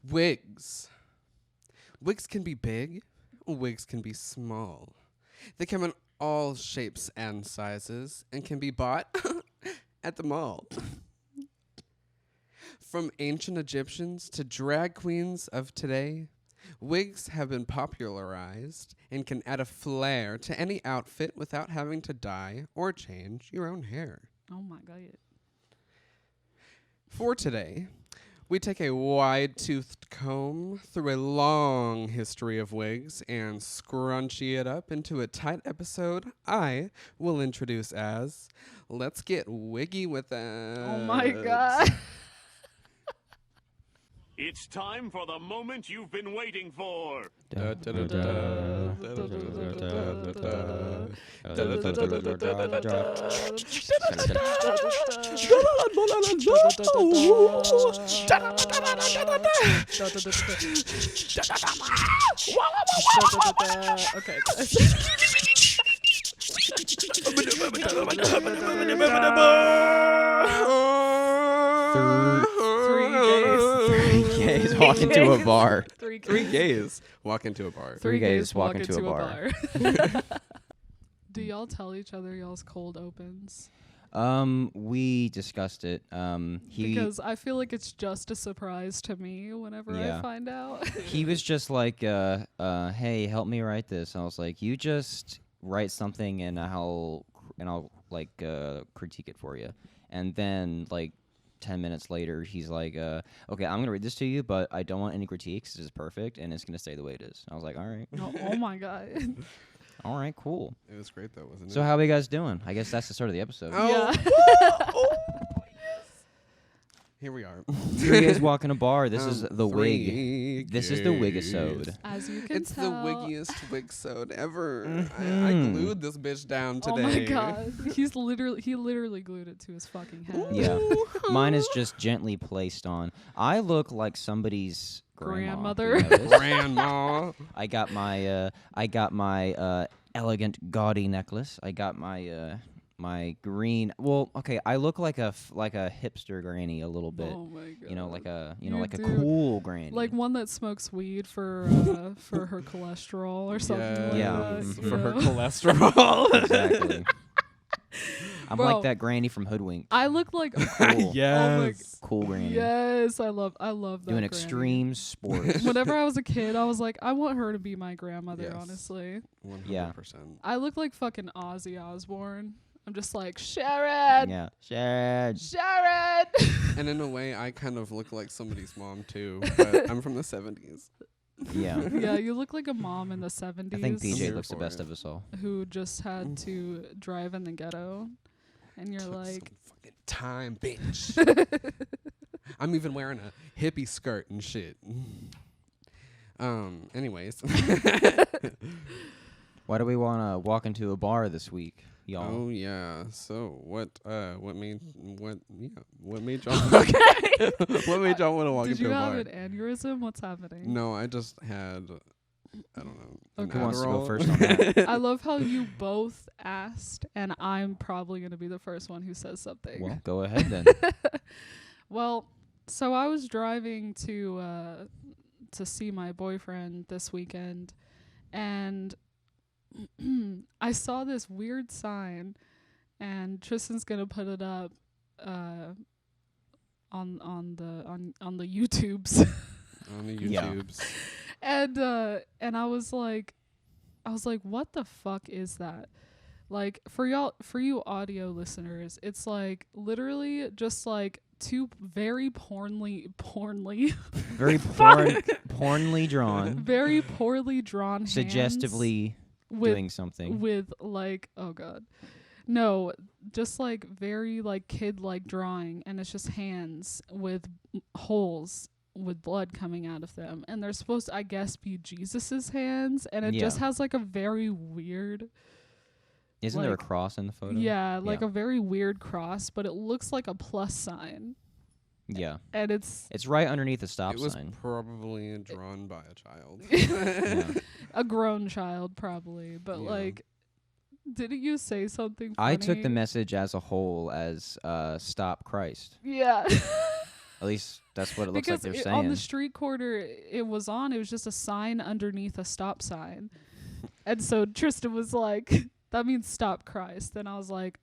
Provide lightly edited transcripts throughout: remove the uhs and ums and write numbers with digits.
Wigs. Wigs can be big, wigs can be small. They come in all shapes and sizes and can be bought at the mall. From ancient Egyptians to drag queens of today, wigs have been popularized and can add a flair to any outfit without having to dye or change your own hair. Oh my God. For today, we take a wide-toothed comb through a long history of wigs and scrunchie it up into a tight episode I will introduce as Let's Get Wiggy with It. Oh my God. It's time for the moment you've been waiting for. Okay. Three gays walk into a bar. Three gays walk into a bar. Three gays walk into a bar. Do y'all tell each other y'all's cold opens? We discussed it. Because I feel like it's just a surprise to me whenever I find out. He was just like, hey, help me write this. I was like, you just write something and I'll like critique it for you. And then like 10 minutes later, he's like, okay, I'm gonna read this to you, but I don't want any critiques. This is perfect, and it's gonna stay the way it is. I was like, all right. Oh my God. All right, cool. It was great though, wasn't it? So how are you guys doing? I guess that's the start of the episode. Yeah. Here we are. Three gays walking a bar. This is the wig. Three This is the wigisode. As you can It's tell. the wiggiest wigsode ever. Mhm. I glued this bitch down today. Oh my God. He literally glued it to his fucking head. Yeah. Mine is just gently placed on. I look like somebody's Grandmother. You notice? Grandma. I got my elegant gaudy necklace. I got my my green. Well, okay, I look like a hipster granny a little bit. Oh my God. You know, like a You like a do. cool granny. Like one that smokes weed for her cholesterol or something like Yeah. that. Mhm. you For her know? cholesterol. Exactly. I'm Bro. like that granny from Hoodwink. I look like Cool. Yes. Cool granny. Yes, I love that. Doing granny. extreme sports. Whenever I was a kid, I was like, I want her to be my grandmother, Yes. honestly. 100%. Yeah. I look like fucking Ozzy Osbourne. I'm just like, Sharon! Yeah. Sharon. Sharon! And in a way, I kind of look like somebody's mom too, but I'm from the 70s. Yeah. Yeah, you look like a mom in the 70s I think PJ here looks the for best it. of us all. who just had to drive in the ghetto. And you're Took like, some fucking time, bitch. I'm even wearing a hippie skirt and shit. Anyways. Why do we want to walk into a bar this week, y'all? Oh yeah. So what made y'all okay. what made y'all want to walk Did into you a have bar? an aneurysm? What's happening? No, I just had I don't know. an Okay. Who wants to go Adderall. first on that? I love how you both asked, and I'm probably going to be the first one who says something. Well, go ahead then. Well, so I was driving to see my boyfriend this weekend, and I saw this weird sign, and Tristan's gonna put it up on the YouTubes. On the Yeah. YouTubes. And I was like, what the fuck is that? Like, for you audio listeners, it's like literally just like two very pornly Very pornly drawn, very poorly drawn hands suggestively with, doing something. with like, oh God, no, just like very like kid like drawing, and it's just hands with holes with blood coming out of them, and they're supposed to, I guess, be Jesus's hands, and it just has like a very weird, Isn't there a like- cross in the photo? yeah, like Yeah. a very weird cross, but it looks like a plus sign, Yeah. and it's It's right underneath the stop It was sign. probably drawn by a child. Yeah. a grown child probably, but Yeah. like, didn't you say something funny? I took the message as a whole as stop Christ. Yeah. At least that's what it looks like Because they're saying. on the street corner it was just a sign underneath a stop sign. And so Tristan was like, that means stop Christ. And I was like,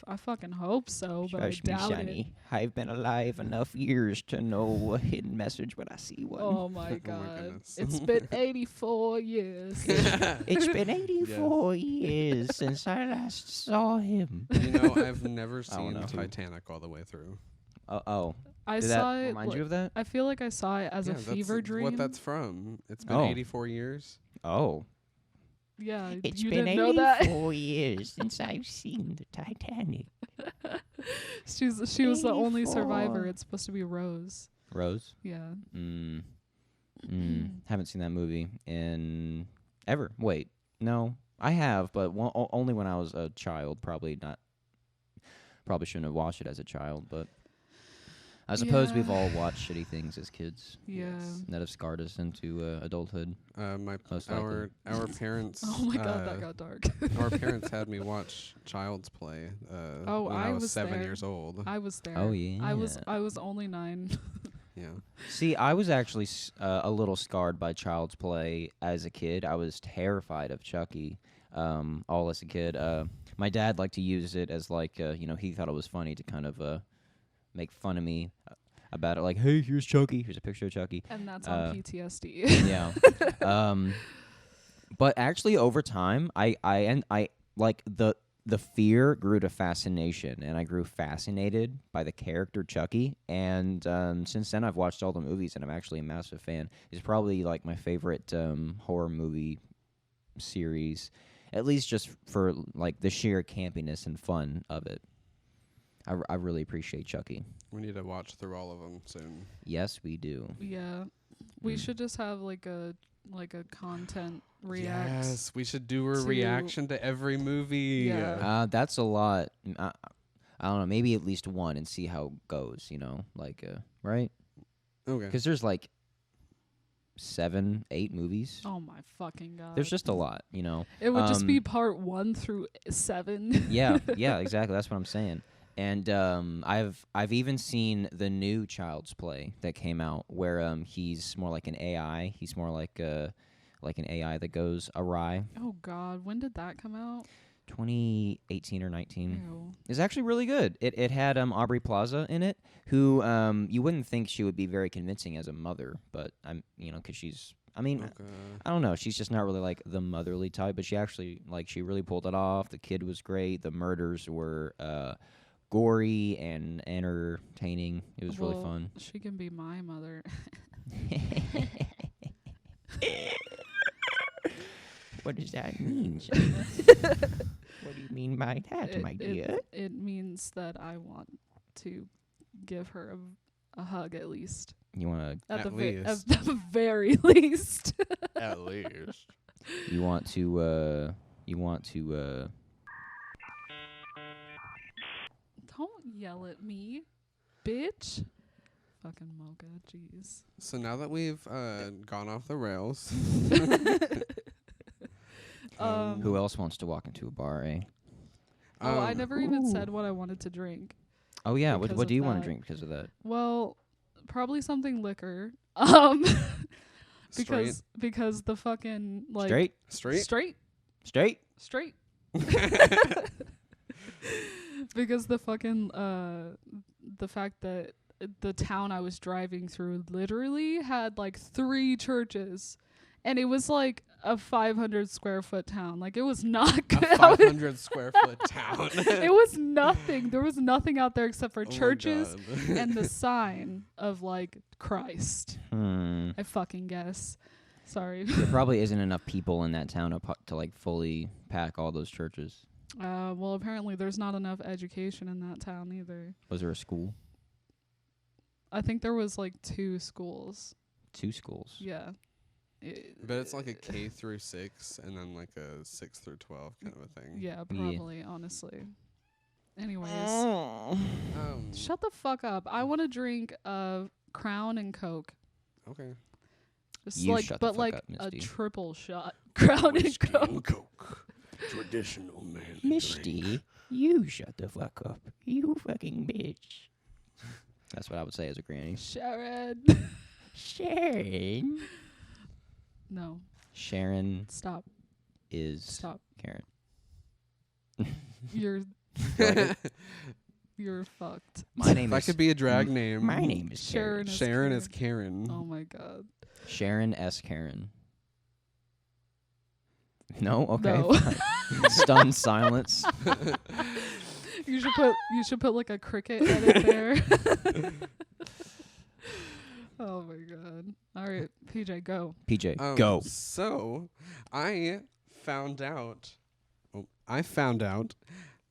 I fucking hope so, but I doubt it. I've been alive enough years to know a hidden message when I see one. Oh my god. goodness. It's been 84 years. It's been 84 years since I last saw him. You know, I've never I don't seen know. Titanic all the way through. Oh. I Did saw that it. remind you of that? I feel like I saw it as a that's fever dream. what that's from. It's been Oh. 84 years. Oh. Yeah, It's you been didn't know that. 84 years since I've seen the Titanic. She was the only 84. survivor. It's supposed to be Rose. Rose? Yeah. Haven't seen that movie in ever. Wait, no, I have, but only when I was a child. Probably not. Probably shouldn't have watched it as a child, but I suppose we've Yeah. all watched shitty things as kids Yeah. that have scarred us into adulthood. Most Our parents. Oh my god, that got dark. Our parents had me watch Child's Play. Oh, when I I was was 7 there. years old. I was there. Oh, yeah. I was only 9. Yeah. See, I was actually a little scarred by Child's Play as a kid. I was terrified of Chucky, all as a kid. My dad liked to use it as like, he thought it was funny to kind of make fun of me about it. Like, hey, here's Chucky. Here's a picture of Chucky. And that's on PTSD. Yeah. But actually, over time, I like the fear grew to fascination, and I grew fascinated by the character Chucky. And since then, I've watched all the movies, and I'm actually a massive fan. It's probably like my favorite horror movie series, at least just for like the sheer campiness and fun of it. I really appreciate Chucky. We need to watch through all of them soon. Yes, we do. Yeah. We should just have like a content react. Yes, we should do a to- reaction to every movie. Yeah. That's a lot. I don't know, maybe at least one and see how it goes, like, right? Okay. Because there's like 7, 8 movies. Oh my fucking god. There's just a lot, It would just be part 1 through 7. Yeah, exactly. That's what I'm saying. And I've even seen the new Child's Play that came out, where he's more like an AI. He's more like an AI that goes awry. Oh god, when did that come out? 2018 or 19. Ew. It's actually really good. It had Aubrey Plaza in it, who you wouldn't think she would be very convincing as a mother, but because she's. I mean, Okay. I don't know. She's just not really like the motherly type, but she actually she really pulled it off. The kid was great. The murders were gory and entertaining. It was really fun. She can be my mother. What does that mean, son? What do you mean by that, my dear? It means that I want to give her a hug at least. You want to? At the least. very least. At least. You want to? Don't yell at me, bitch. Fucking mocha, jeez. So now that we've gone off the rails, Who else wants to walk into a bar, eh? I never even said what I wanted to drink. Oh yeah. Because What of do you want to that. drink because of that? Well, probably something liquor. Straight? Because the fucking like Straight. straight. Straight. Because the fucking the fact that the town I was driving through literally had like 3 churches, and it was like a 500 square foot town. Like it was not good. A 500 square foot town. It was nothing. There was nothing out there except for Oh my churches God. and the sign of like Christ. I fucking guess. Sorry. There probably isn't enough people in that town to like fully pack all those churches. Well, apparently there's not enough education in that town either. Was there a school? I think there was like 2 schools. 2 schools. Yeah. But it's like a K through 6 and then like a 6 through 12 kind of a thing. Yeah, probably, honestly. Anyways. Shut the fuck up. I want to drink Crown and Coke. Okay. Just You like, shut the but fuck like up, a Misty. triple shot. Crown and Whiskey Coke. and Coke. Traditional man. Misty, you shut the fuck up. You fucking bitch. That's what I would say as a granny. Sharon. Sharon. No. Sharon Stop. is Stop. Karen. You're Like you're fucked. my name That is could be a drag name. My name is Sharon. Karen. Sharon is Karen. Oh my god. Sharon S. Karen. No? Okay. No. fine. Stunned silence. You should put like a cricket edit there. Oh my god. All right, PJ, go. PJ, go. So, I found out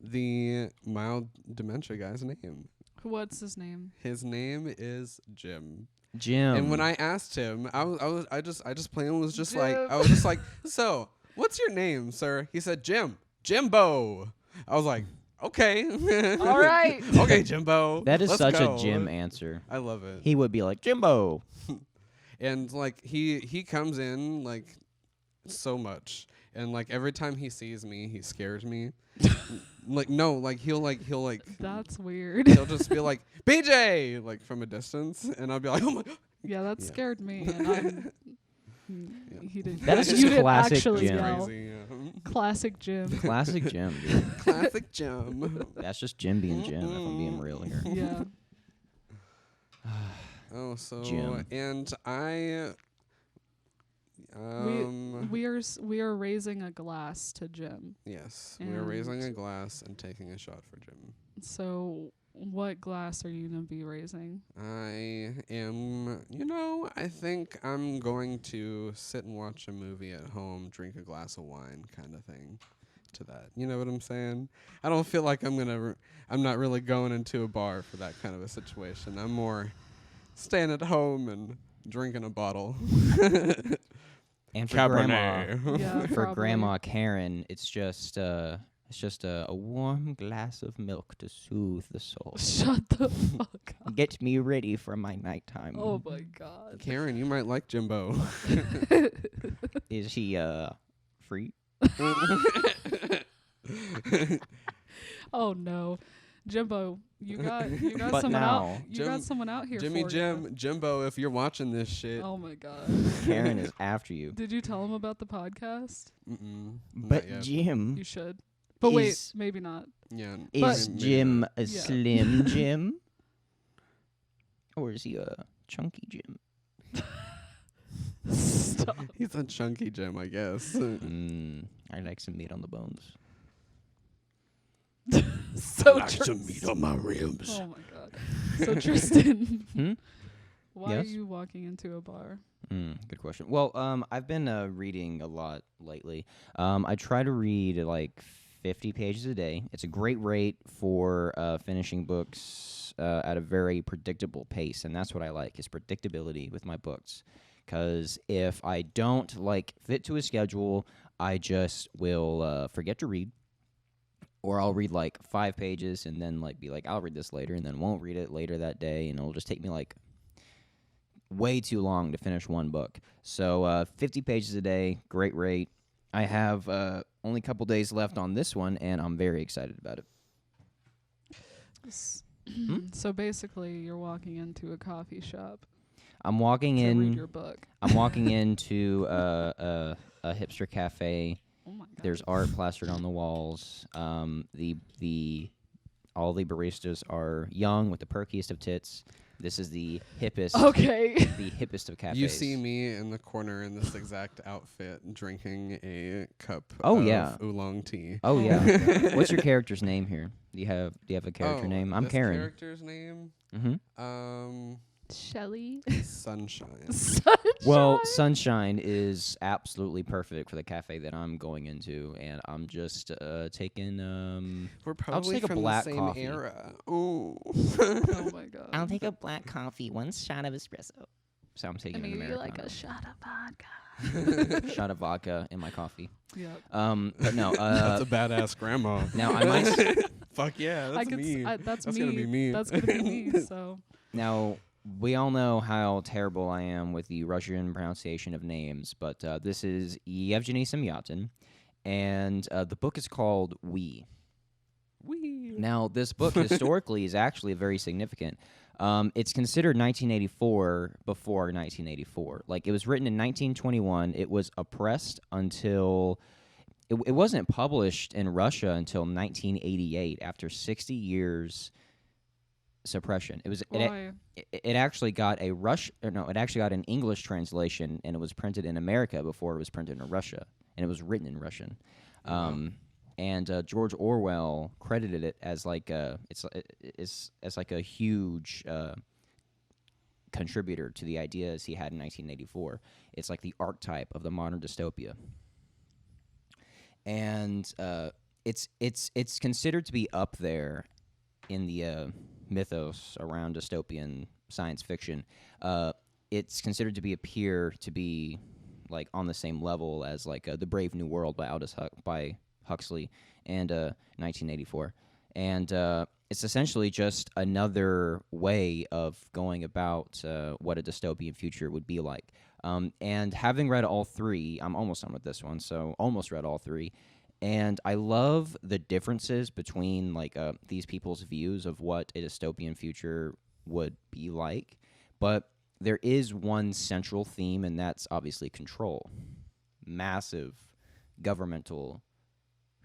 the mild dementia guy's name. What's his name? His name is Jim. Jim. And when I asked him, I just plain was just like, Jim. I was just like, so what's your name, sir? He said Jimbo. I was like, okay. All right. Okay, Jimbo. that is let's such go. a Jim answer. I love it. He would be like, Jimbo. And like he comes in like so much, and like every time he sees me, he scares me. Like no, like he'll That's weird. he'll just be like BJ like from a distance, and I'll be like, oh my god. Yeah, that Yeah. scared me. And I'm, he didn't. That is just you didn't classic actually Jim. yell. Crazy, yeah. Classic Jim. Classic Jim, dude. Classic Jim. That's just Jim being Jim, if I'm being real here. Yeah. Oh, so Jim. and I. We are raising a glass to Jim. Yes, we are raising a And- glass and taking a shot for Jim. So, what glass are you gonna be raising? I am, I think I'm going to sit and watch a movie at home, drink a glass of wine kind of thing to that. You know what I'm saying? I don't feel like I'm not really going into a bar for that kind of a situation. I'm more staying at home and drinking a bottle. And for grandma, Yeah, for probably. Grandma Karen, it's just a warm glass of milk to soothe the soul. Shut the fuck up. Get me ready for my nighttime. Oh my god. Karen, you might like Jimbo. Is he free? Oh no. Jimbo, you got But someone now- out. You got someone out here Jimmy for Jim, Jimbo, if you're watching this shit. you. Oh my god. Karen is after you. Did you tell him about the podcast? Mm-mm, not But yet. Jim, You should. But wait, Is- maybe not. Yeah. is maybe Jim not. a Yeah. slim Jim? Or is he a chunky Jim? Stop. He's a chunky Jim, I guess. I like some meat on the bones. So some meat on my ribs. Oh my god. So Tristan, Hmm? why Yes? are you walking into a bar? Good question. Well, I've been reading a lot lately. I try to read like 50 pages a day. It's a great rate for finishing books at a very predictable pace, and that's what I like, is predictability with my books. Because if I don't fit to a schedule, I just will forget to read. Or I'll read 5 pages and then be like, I'll read this later, and then won't read it later that day, and it'll just take me way too long to finish one book. So 50 pages a day, great rate. I have only a couple days left on this one, and I'm very excited about it. So basically, you're walking into a coffee shop I'm walking to read in. your book. I'm walking into a hipster cafe. Oh my god. There's art plastered on the walls. All the baristas are young with the perkiest of tits. This is the hippest. Okay. The hippest of cafes. You see me in the corner in this exact outfit drinking a cup Oh, of yeah. oolong tea. Oh Oh yeah. my God. What's your character's name here? Do you have a character name? I'm this Karen. Character's name? Mm-hmm. Shelly. Sunshine. Well, Sunshine is absolutely perfect for the cafe that I'm going into, and I'm just taking. We're just probably take a from black the same coffee. era. Ooh. Oh my god. I'll take a black coffee, 1 shot of espresso. So I'm taking an Maybe Americano. like a shot of vodka. Shot of vodka in my coffee. Yeah. But no. That's a badass grandma. Now I might. Fuck yeah, that's me. That's That's me. gonna be me. That's gonna be me. So. Now, we all know how terrible I am with the Russian pronunciation of names, but this is Yevgeny Semyatin, and the book is called We. Wee. Now, this book historically is actually very significant. It's considered 1984 before 1984. Like, it was written in 1921. It was oppressed until it wasn't published in Russia until 1988, after 60 years suppression. Why? It actually got a it actually got an English translation, and it was printed in America before it was printed in Russia, and it was written in Russian. And George Orwell credited it as like it's as like a huge contributor to the ideas he had in 1984. It's like the archetype of the modern dystopia, and it's considered to be up there in the mythos around dystopian science fiction. It's considered to appear to be like on the same level as like The Brave New World by Huxley and 1984, and it's essentially just another way of going about what a dystopian future would be like. And having read all three, I'm almost done with this one, so almost read all three. And I love the differences between like these people's views of what a dystopian future would be like. But there is one central theme, and that's obviously control. Massive governmental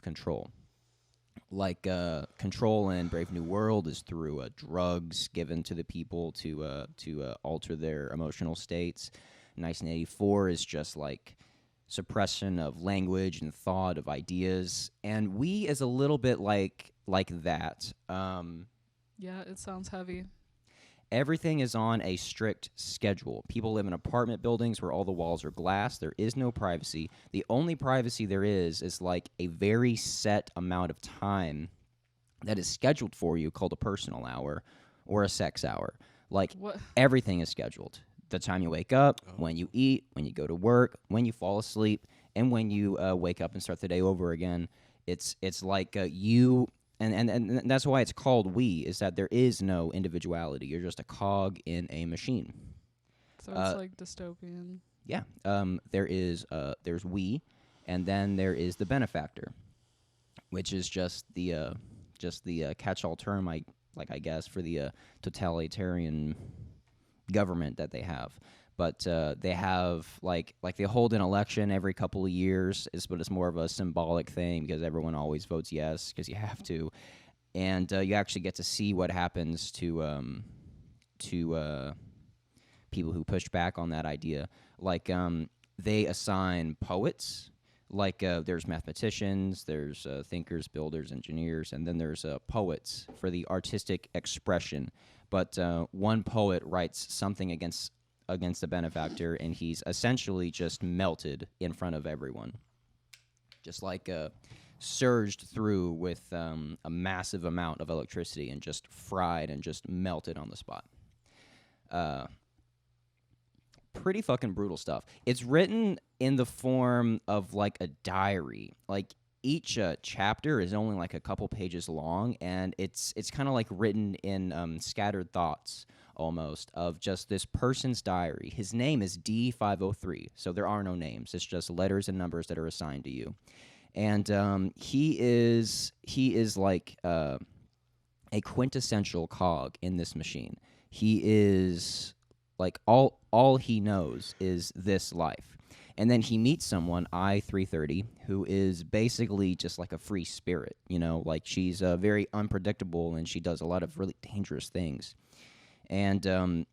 control. Like control in Brave New World is through drugs given to the people to alter their emotional states. 1984 is just like suppression of language and thought, of ideas, and We is a little bit like that. Yeah, it sounds heavy. Everything is on a strict schedule. People live in apartment buildings where all the walls are glass. There is no privacy. The only privacy there is like a very set amount of time that is scheduled for you, called a personal hour or a sex hour. Like, What? everything is scheduled. The time you wake up, when you eat, when you go to work, when you fall asleep, and when you wake up and start the day over again. It's like you... And that's why it's called We, is that there is no individuality. You're just a cog in a machine. So it's like dystopian. Yeah. There's We, and then there is the benefactor, which is just the catch-all term, I guess, for the totalitarian government that they have. But they have like they hold an election every couple of years, but it's more of a symbolic thing because everyone always votes yes because you have to, and you actually get to see what happens to people who push back on that idea. Like they assign poets. Like there's mathematicians, there's thinkers, builders, engineers, and then there's poets for the artistic expression. But one poet writes something against the benefactor, and he's essentially just melted in front of everyone. Just like surged through with a massive amount of electricity and just fried and just melted on the spot. Pretty fucking brutal stuff. It's written in the form of like a diary. Like each chapter is only like a couple pages long, and it's kind of like written in scattered thoughts almost of just this person's diary. His name is D503, so there are no names. It's just letters and numbers that are assigned to you. And he is like a quintessential cog in this machine. He is like all he knows is this life. And then he meets someone, I-330, who is basically just like a free spirit, you know, like she's very unpredictable and she does a lot of really dangerous things. And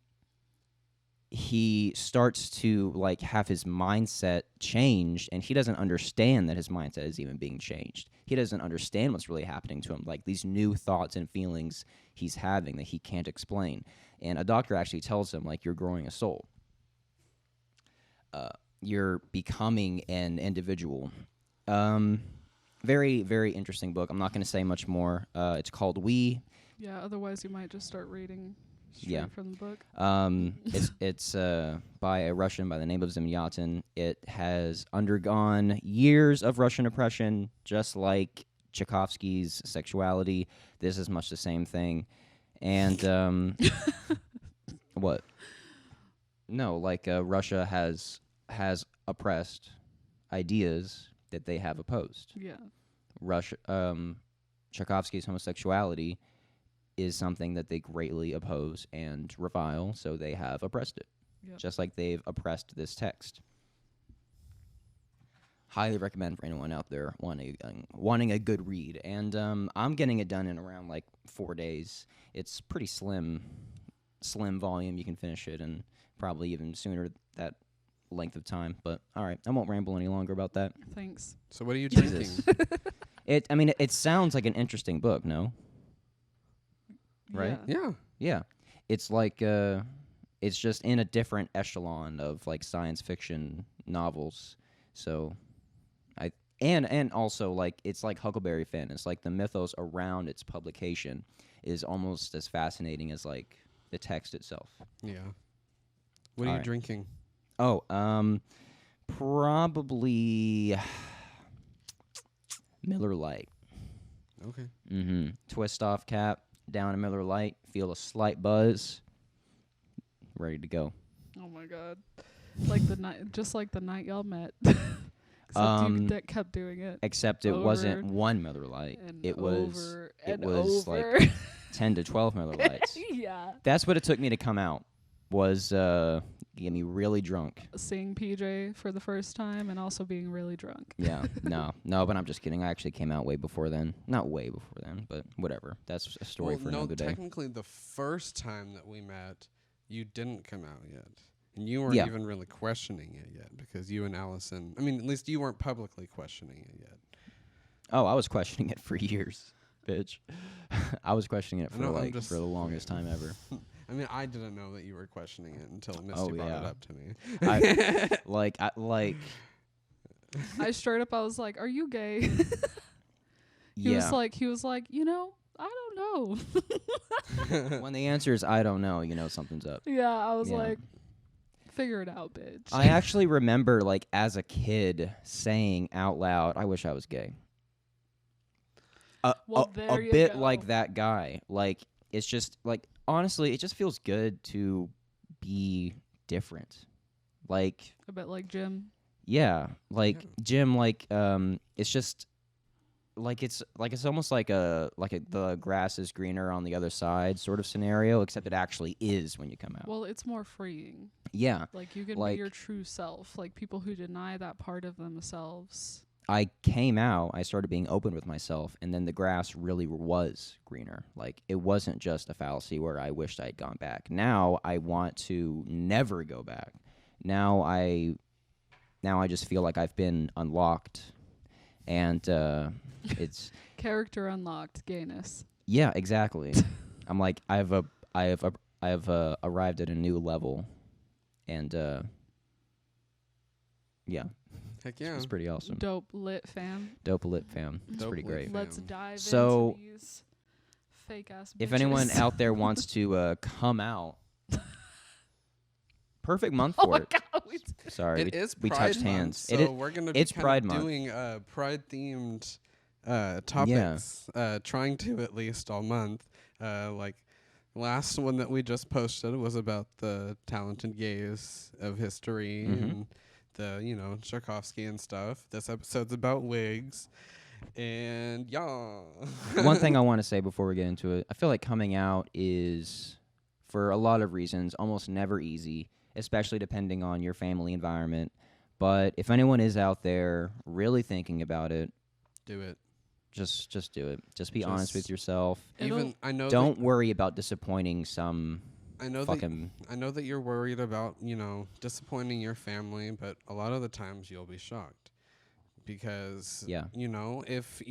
he starts to like have his mindset changed, and he doesn't understand that his mindset is even being changed. He doesn't understand what's really happening to him, like these new thoughts and feelings he's having that he can't explain. And a doctor actually tells him, like, you're growing a soul. You're becoming an individual. Very, very interesting book. I'm not going to say much more. It's called We. Yeah, otherwise you might just start reading straight from the book. It's by a Russian by the name of Zemyatin. It has undergone years of Russian oppression, just like Tchaikovsky's sexuality. This is much the same thing. And what? No, like Russia has oppressed ideas that they have opposed. Yeah. Tchaikovsky's homosexuality is something that they greatly oppose and revile, so they have oppressed it. Yep. Just like they've oppressed this text. Highly recommend for anyone out there wanting a good read. And I'm getting it done in around like 4 days. It's pretty slim volume. You can finish it in probably even sooner that length of time. But all right, I won't ramble any longer about that. Thanks. So what are you drinking? Jesus. It sounds like an interesting book, no? Right? Yeah. Yeah. It's like it's just in a different echelon of like science fiction novels. So and also like it's like Huckleberry Finn. It's like the mythos around its publication is almost as fascinating as like the text itself. Yeah. What are All you right. drinking? Oh, probably Miller Lite. Okay. Mm-hmm. Twist off cap, down a Miller Lite, feel a slight buzz, ready to go. Oh my god. Like the night, just like the night y'all met. Except you that kept doing it. Except it wasn't one Miller Lite. And It was over. like 10 to 12 Miller Lites. Yeah. That's what it took me to come out. Was get me really drunk. Seeing PJ for the first time and also being really drunk. Yeah, no, but I'm just kidding. I actually came out way before then. Not way before then, but whatever. That's a story for another day. Technically, the first time that we met, you didn't come out yet. And you weren't Yeah. even really questioning it yet because you and Allison, I mean, at least you weren't publicly questioning it yet. Oh, I was questioning it for years, bitch. I was questioning it for No, for the longest time ever. I mean, I didn't know that you were questioning it until Misty Oh, brought it yeah. up to me. I straight up, I was like, "Are you gay?" He yeah. was like, I don't know. When the answer is I don't know, you know something's up. Yeah, I was Yeah. like, figure it out, bitch. I actually remember, like, as a kid saying out loud, I wish I was gay. Well, A there you bit go. like that guy. Like, it's just, like, honestly, it just feels good to be different. Like, A bit like Jim. yeah, like, Yeah. Jim, like, it's just, it's almost like the grass is greener on the other side sort of scenario, except it actually is when you come out. Well, it's more freeing. Yeah. Like, you can Like- be your true self. Like, people who deny that part of themselves. I came out, I started being open with myself, and then the grass really was greener. Like, it wasn't just a fallacy where I wished I had gone back. Now I want to never go back. Now I just feel like I've been unlocked, and it's Character unlocked, gayness. yeah, exactly. I'm like I have arrived at a new level, and yeah, Heck yeah. it's pretty awesome. Dope lit fam. Dope lit fam. It's Dope pretty lit great. fam. Let's dive So, into these fake ass. If anyone bitches. out there wants to come out, perfect month Oh for my it. god, Sorry, It is we Pride touched Month, hands. So It is- we're going to it's be Pride kind Month. of doing Pride-themed topics, trying to at least all month. Like, last one that we just posted was about the talented gays of history Mhm. and the, Tchaikovsky and stuff. This episode's about wigs. And, yeah. One thing I want to say before we get into it, I feel like coming out is, for a lot of reasons, almost never easy, especially depending on your family environment. But if anyone is out there really thinking about it, Do it. just do it. Just be honest with Just- yourself. Even, I know Don't worry about disappointing some I know that fucking... I know that you're worried about, disappointing your family, but a lot of the times you'll be shocked because, Yeah. if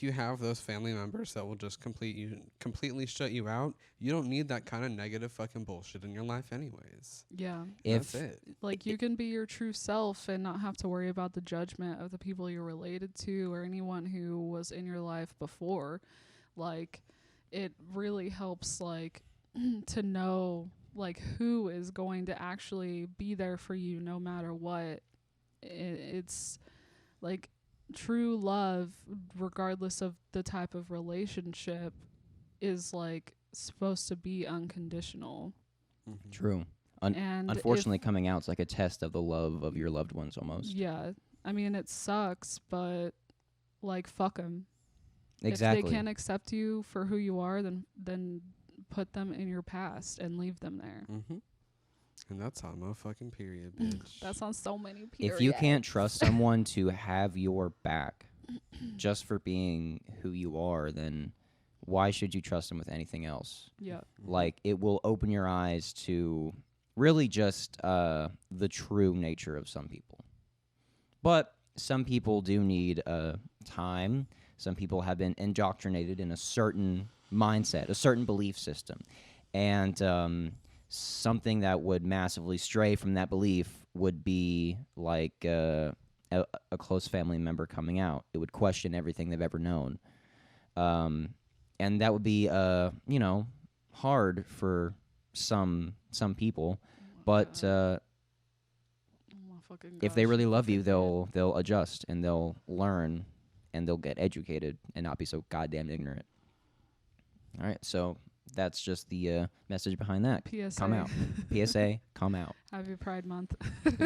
you have those family members that will just completely shut you out, you don't need that kind of negative fucking bullshit in your life anyways. yeah. If That's it. Like, you can be your true self and not have to worry about the judgment of the people you're related to or anyone who was in your life before. Like, it really helps, like, to know, like, who is going to actually be there for you no matter what. It's, like, true love, regardless of the type of relationship, is, like, supposed to be unconditional. Mhm. True. And Unfortunately, coming out's like a test of the love of your loved ones almost. yeah, I mean, it sucks, but, like, fuck 'em. Exactly. If they can't accept you for who you are, then put them in your past and leave them there. Mm-hmm. And that's on motherfucking period, bitch. That's on so many periods. If you can't trust someone to have your back just for being who you are, then why should you trust them with anything else? Yeah. Like, it will open your eyes to really just the true nature of some people. But some people do need time. Some people have been indoctrinated in a certain mindset, a certain belief system. And something that would massively stray from that belief would be like a close family member coming out. It would question everything they've ever known. And that would be, hard for some people. But if they really love you, they'll adjust and they'll learn and they'll get educated and not be so goddamn ignorant. All right, so that's just the message behind that. PSA. Come out. PSA, come out. Happy Pride Month.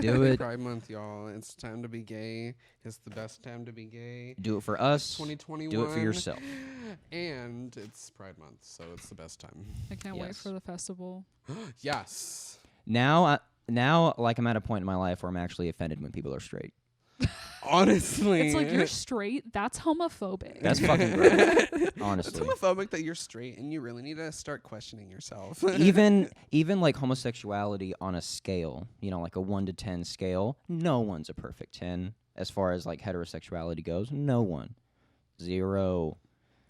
Do it. Pride Month, y'all. It's time to be gay. It's the best time to be gay. Do it for us. 2021. Do it for yourself. And it's Pride Month, so it's the best time. I can't wait Yes. for the festival. Yes. Now, like, I'm at a point in my life where I'm actually offended when people are straight. Honestly. It's like, you're straight? That's homophobic. That's fucking great. It's Honestly. homophobic that you're straight and you really need to start questioning yourself. even like homosexuality on a scale, like a 1 to 10 scale, no one's a perfect 10 as far as like heterosexuality goes. No one. 0.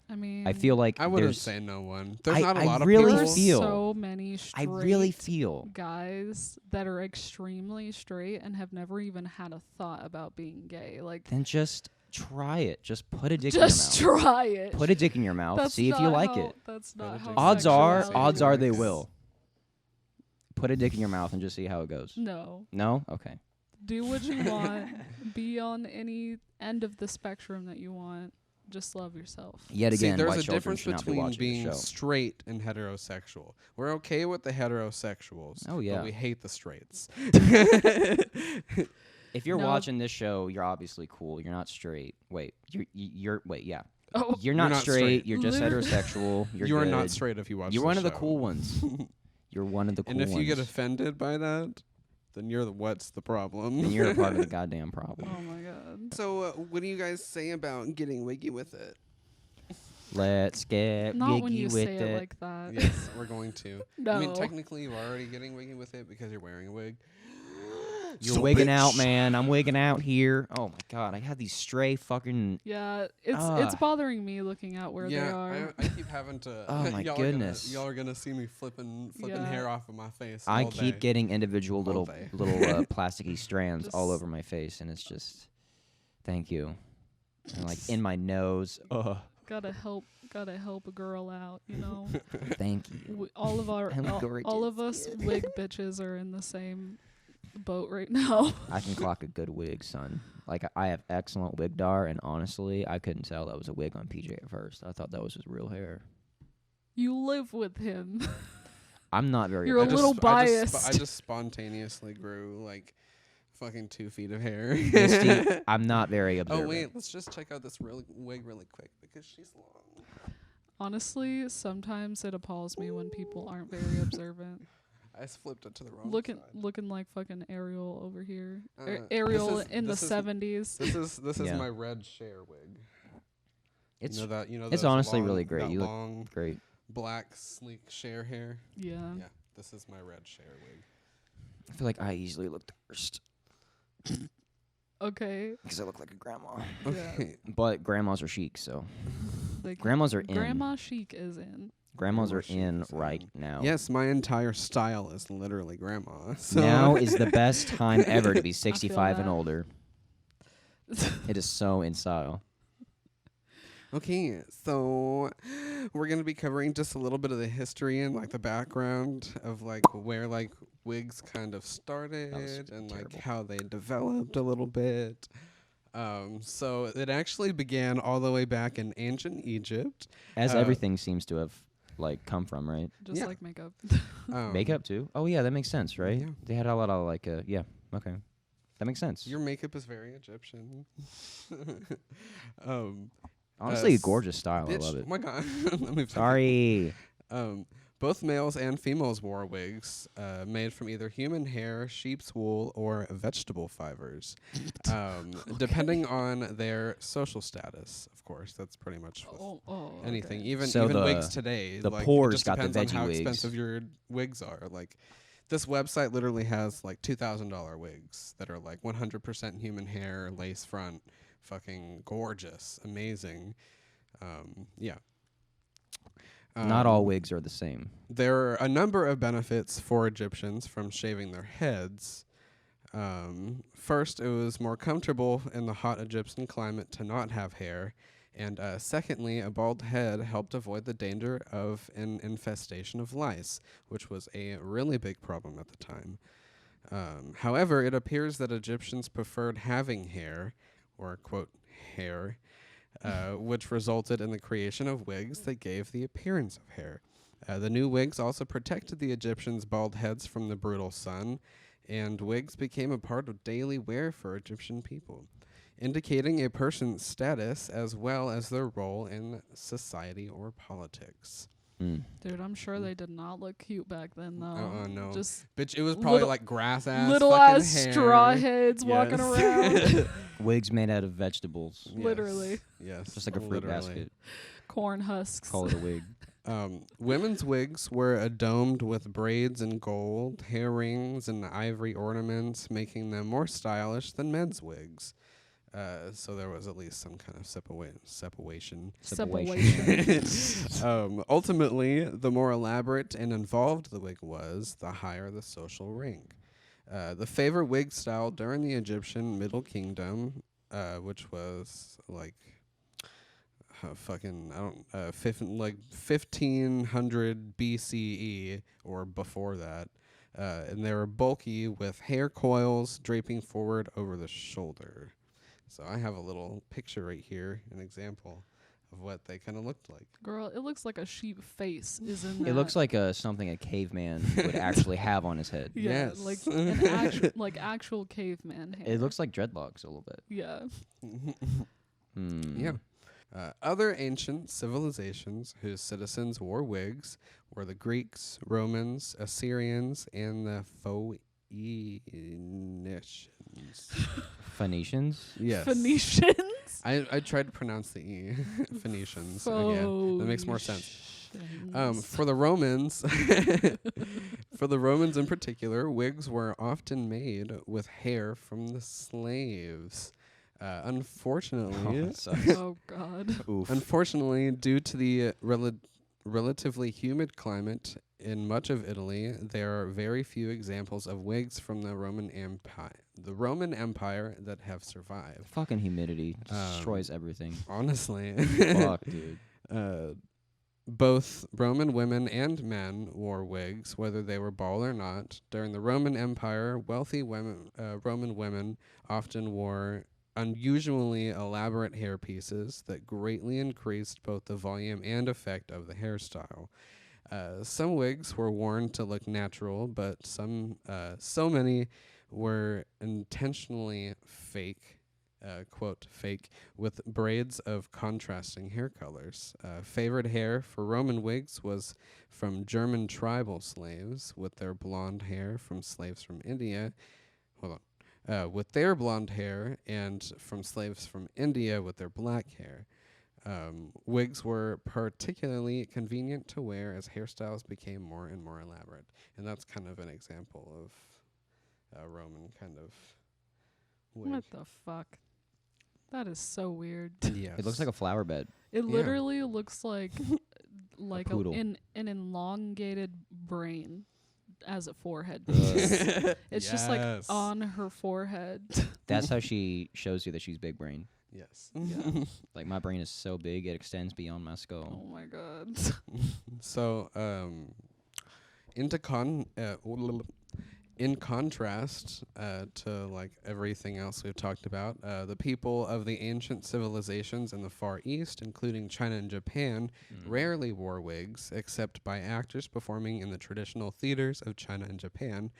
I mean, I feel like I wouldn't there's say no one. There's I- not a I lot of really people. there's feel- so many straight I really feel guys that are extremely straight and have never even had a thought about being gay. Like, then just try it. Just put a dick in your just mouth. try it. Put a dick in your mouth. That's See if you not like how- it. That's not how Odds are sexuality they works. will. Put a dick in your mouth and just see how it goes. No. No? Okay. Do what you want. Be on any end of the spectrum that you want. Just love yourself. Yet See, again, there's white a children difference should not be between watching being this show. straight and heterosexual. We're okay with the heterosexuals. Oh, yeah. But we hate the straights. If you're No. watching this show, you're obviously cool. You're not straight. Wait, yeah. Oh, You're not, not straight. straight. You're just Literally. heterosexual. You're You are good. not straight if you watch You're the one of the show. cool ones. You're one of the cool And if ones. you get offended by that, then you're the what's the problem? then you're a part of the goddamn problem. oh my god. So what do you guys say about getting wiggy with it? Let's get Not when wiggy you with say it like that. Yes, we're going to. No. I mean, technically, you're already getting wiggy with it because you're wearing a wig. You're So wigging bitch. out, man. I'm wigging out here. Oh my god, I had these stray fucking. Yeah, it's Ah. bothering me looking at where they Yeah, are. I keep having to. Oh my goodness. Y'all are gonna see me flipping Yeah. hair off of my face. I all keep day. getting individual All little day. plasticky strands all Just- over my face, and it's just. Thank you. And like in my nose. Ugh. Gotta help a girl out, you know. Thank you. All of our I'm all of us wig bitches are in the same boat right now. I can clock a good wig, son. Like I have excellent wig dar, and honestly, I couldn't tell that was a wig on PJ at first. I thought that was his real hair. You live with him. I'm not very. You're a I just- little I just biased. spontaneously grew like fucking 2 feet of hair. Misty, I'm not very observant. Oh wait, let's just check out this wig really quick because she's long. Honestly, sometimes it appalls me when people aren't very observant. I just flipped it to the wrong Looking side. like fucking Ariel over here. This Ariel is- in the this is- 70s. This is Yeah. my red share wig. It's You know it's those honestly long- really great. that You look long great. black sleek share hair. Yeah. Yeah, this is my red share wig. I feel like I easily look the worst Okay. because I look like a grandma. Yeah. Okay. But grandmas are chic, so Like, grandmas are in. Grandma chic is in. Grandmas Grandma are chic in is right in. now. Yes, my entire style is literally grandma. So Now is the best time ever to be feel 65 and that. older. It is so in style. Okay, so we're gonna be covering just a little bit of the history and like the background of like where like wigs kind of started and like terrible. how they developed a little bit. So it actually began all the way back in ancient Egypt. As Uh, everything seems to have like come from, right? Just Yeah. like makeup. Makeup too. Oh yeah, that makes sense, right? Yeah. They had a lot of like yeah, okay. That makes sense. Your makeup is very Egyptian. Honestly, a s- gorgeous style. Bitch, I love it. oh my god. Let me fucking- Sorry. Both males and females wore wigs made from either human hair, sheep's wool, or vegetable fibers, depending on their social status. Of course, that's pretty much with anything. Okay. Even So wigs the- today. the like, it poor's just got the depends on veggie how wigs. expensive your wigs are. Like, this website literally has like $2,000 wigs that are like 100% human hair, lace front, fucking gorgeous, amazing. Yeah. Not all wigs are the same. There are a number of benefits for Egyptians from shaving their heads. First, it was more comfortable in the hot Egyptian climate to not have hair. And secondly, a bald head helped avoid the danger of an infestation of lice, which was a really big problem at the time. However, it appears that Egyptians preferred having hair, or quote, hair, which resulted in the creation of wigs that gave the appearance of hair. The new wigs also protected the Egyptians' bald heads from the brutal sun, and wigs became a part of daily wear for Egyptian people, indicating a person's status as well as their role in society or politics. Dude, I'm sure they did not look cute back then, though. No. Just Bitch, it was probably little- like grass ass, little fucking ass hair. straw heads walking Yes. around. Wigs made out of vegetables. Yes. Literally. Yes. Just like a fruit literally. basket. Corn husks. Call it a wig. Women's wigs were adorned with braids and gold, hair rings, and ivory ornaments, making them more stylish than men's wigs. So there was at least some kind of separation. Ultimately, the more elaborate and involved the wig was, the higher the social rank. The favorite wig style during the Egyptian Middle Kingdom, which was like 1500 BCE or before that, and they were bulky with hair coils draping forward over the shoulder. So I have a little picture right here, an example of what they kind of looked like. Girl, it looks like a sheep face is in that. It looks like something a caveman would actually have on his head. Yeah, Yes. like an actual caveman hair. It looks like dreadlocks a little bit. Yeah. Yeah. Other ancient civilizations whose citizens wore wigs were the Greeks, Romans, Assyrians, and the Phoenicians. Phoenicians? Yes. Phoenicians. I tried to pronounce the E. Phoenicians. Again. That makes more sense. For the Romans, in particular, wigs were often made with hair from the slaves. Unfortunately, that sucks. Oh God. Oof. Unfortunately, due to the relatively humid climate in much of Italy, there are very few examples of wigs from the Roman Empire. The Roman Empire that have survived. Fucking humidity destroys everything. Honestly, Fuck, dude. both Roman women and men wore wigs, whether they were bald or not. During the Roman Empire, wealthy Roman women often wore unusually elaborate hairpieces that greatly increased both the volume and effect of the hairstyle. Some wigs were worn to look natural, but so many were intentionally fake, quote, fake, with braids of contrasting hair colors. Favored hair for Roman wigs was from German tribal slaves with their blonde hair, from slaves from India. With their blonde hair, and from slaves from India with their black hair. Wigs were particularly convenient to wear as hairstyles became more and more elaborate. And that's kind of an example of a Roman kind of wig. What the fuck? That is so weird. Yes. It looks like a flower bed. It literally looks like like poodle. an elongated brain as a forehead. Ugh. It's just like Yes. on her forehead. That's how she shows you that she's big brain. Yes. Like, my brain is so big, it extends beyond my skull. Oh my God. So, in contrast to like everything else we've talked about, the people of the ancient civilizations in the Far East, including China and Japan, rarely wore wigs, except by actors performing in the traditional theaters of China and Japan,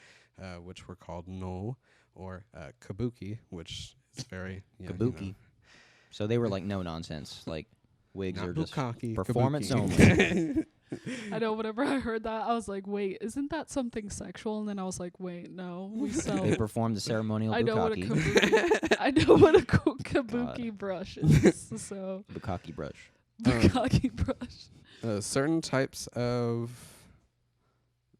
which were called no or kabuki, which is very Kabuki. So they were like no nonsense. Like, Wigs Not are just bukkake, performance kabuki. only. I know. Whenever I heard that, I was like, "Wait, isn't that something sexual?" And then I was like, "Wait, no, we sell." They perform the ceremonial I know what a bukkake. kabuki. I know what a kabuki brush is. So Bukkake brush. bukkake brush. Certain types of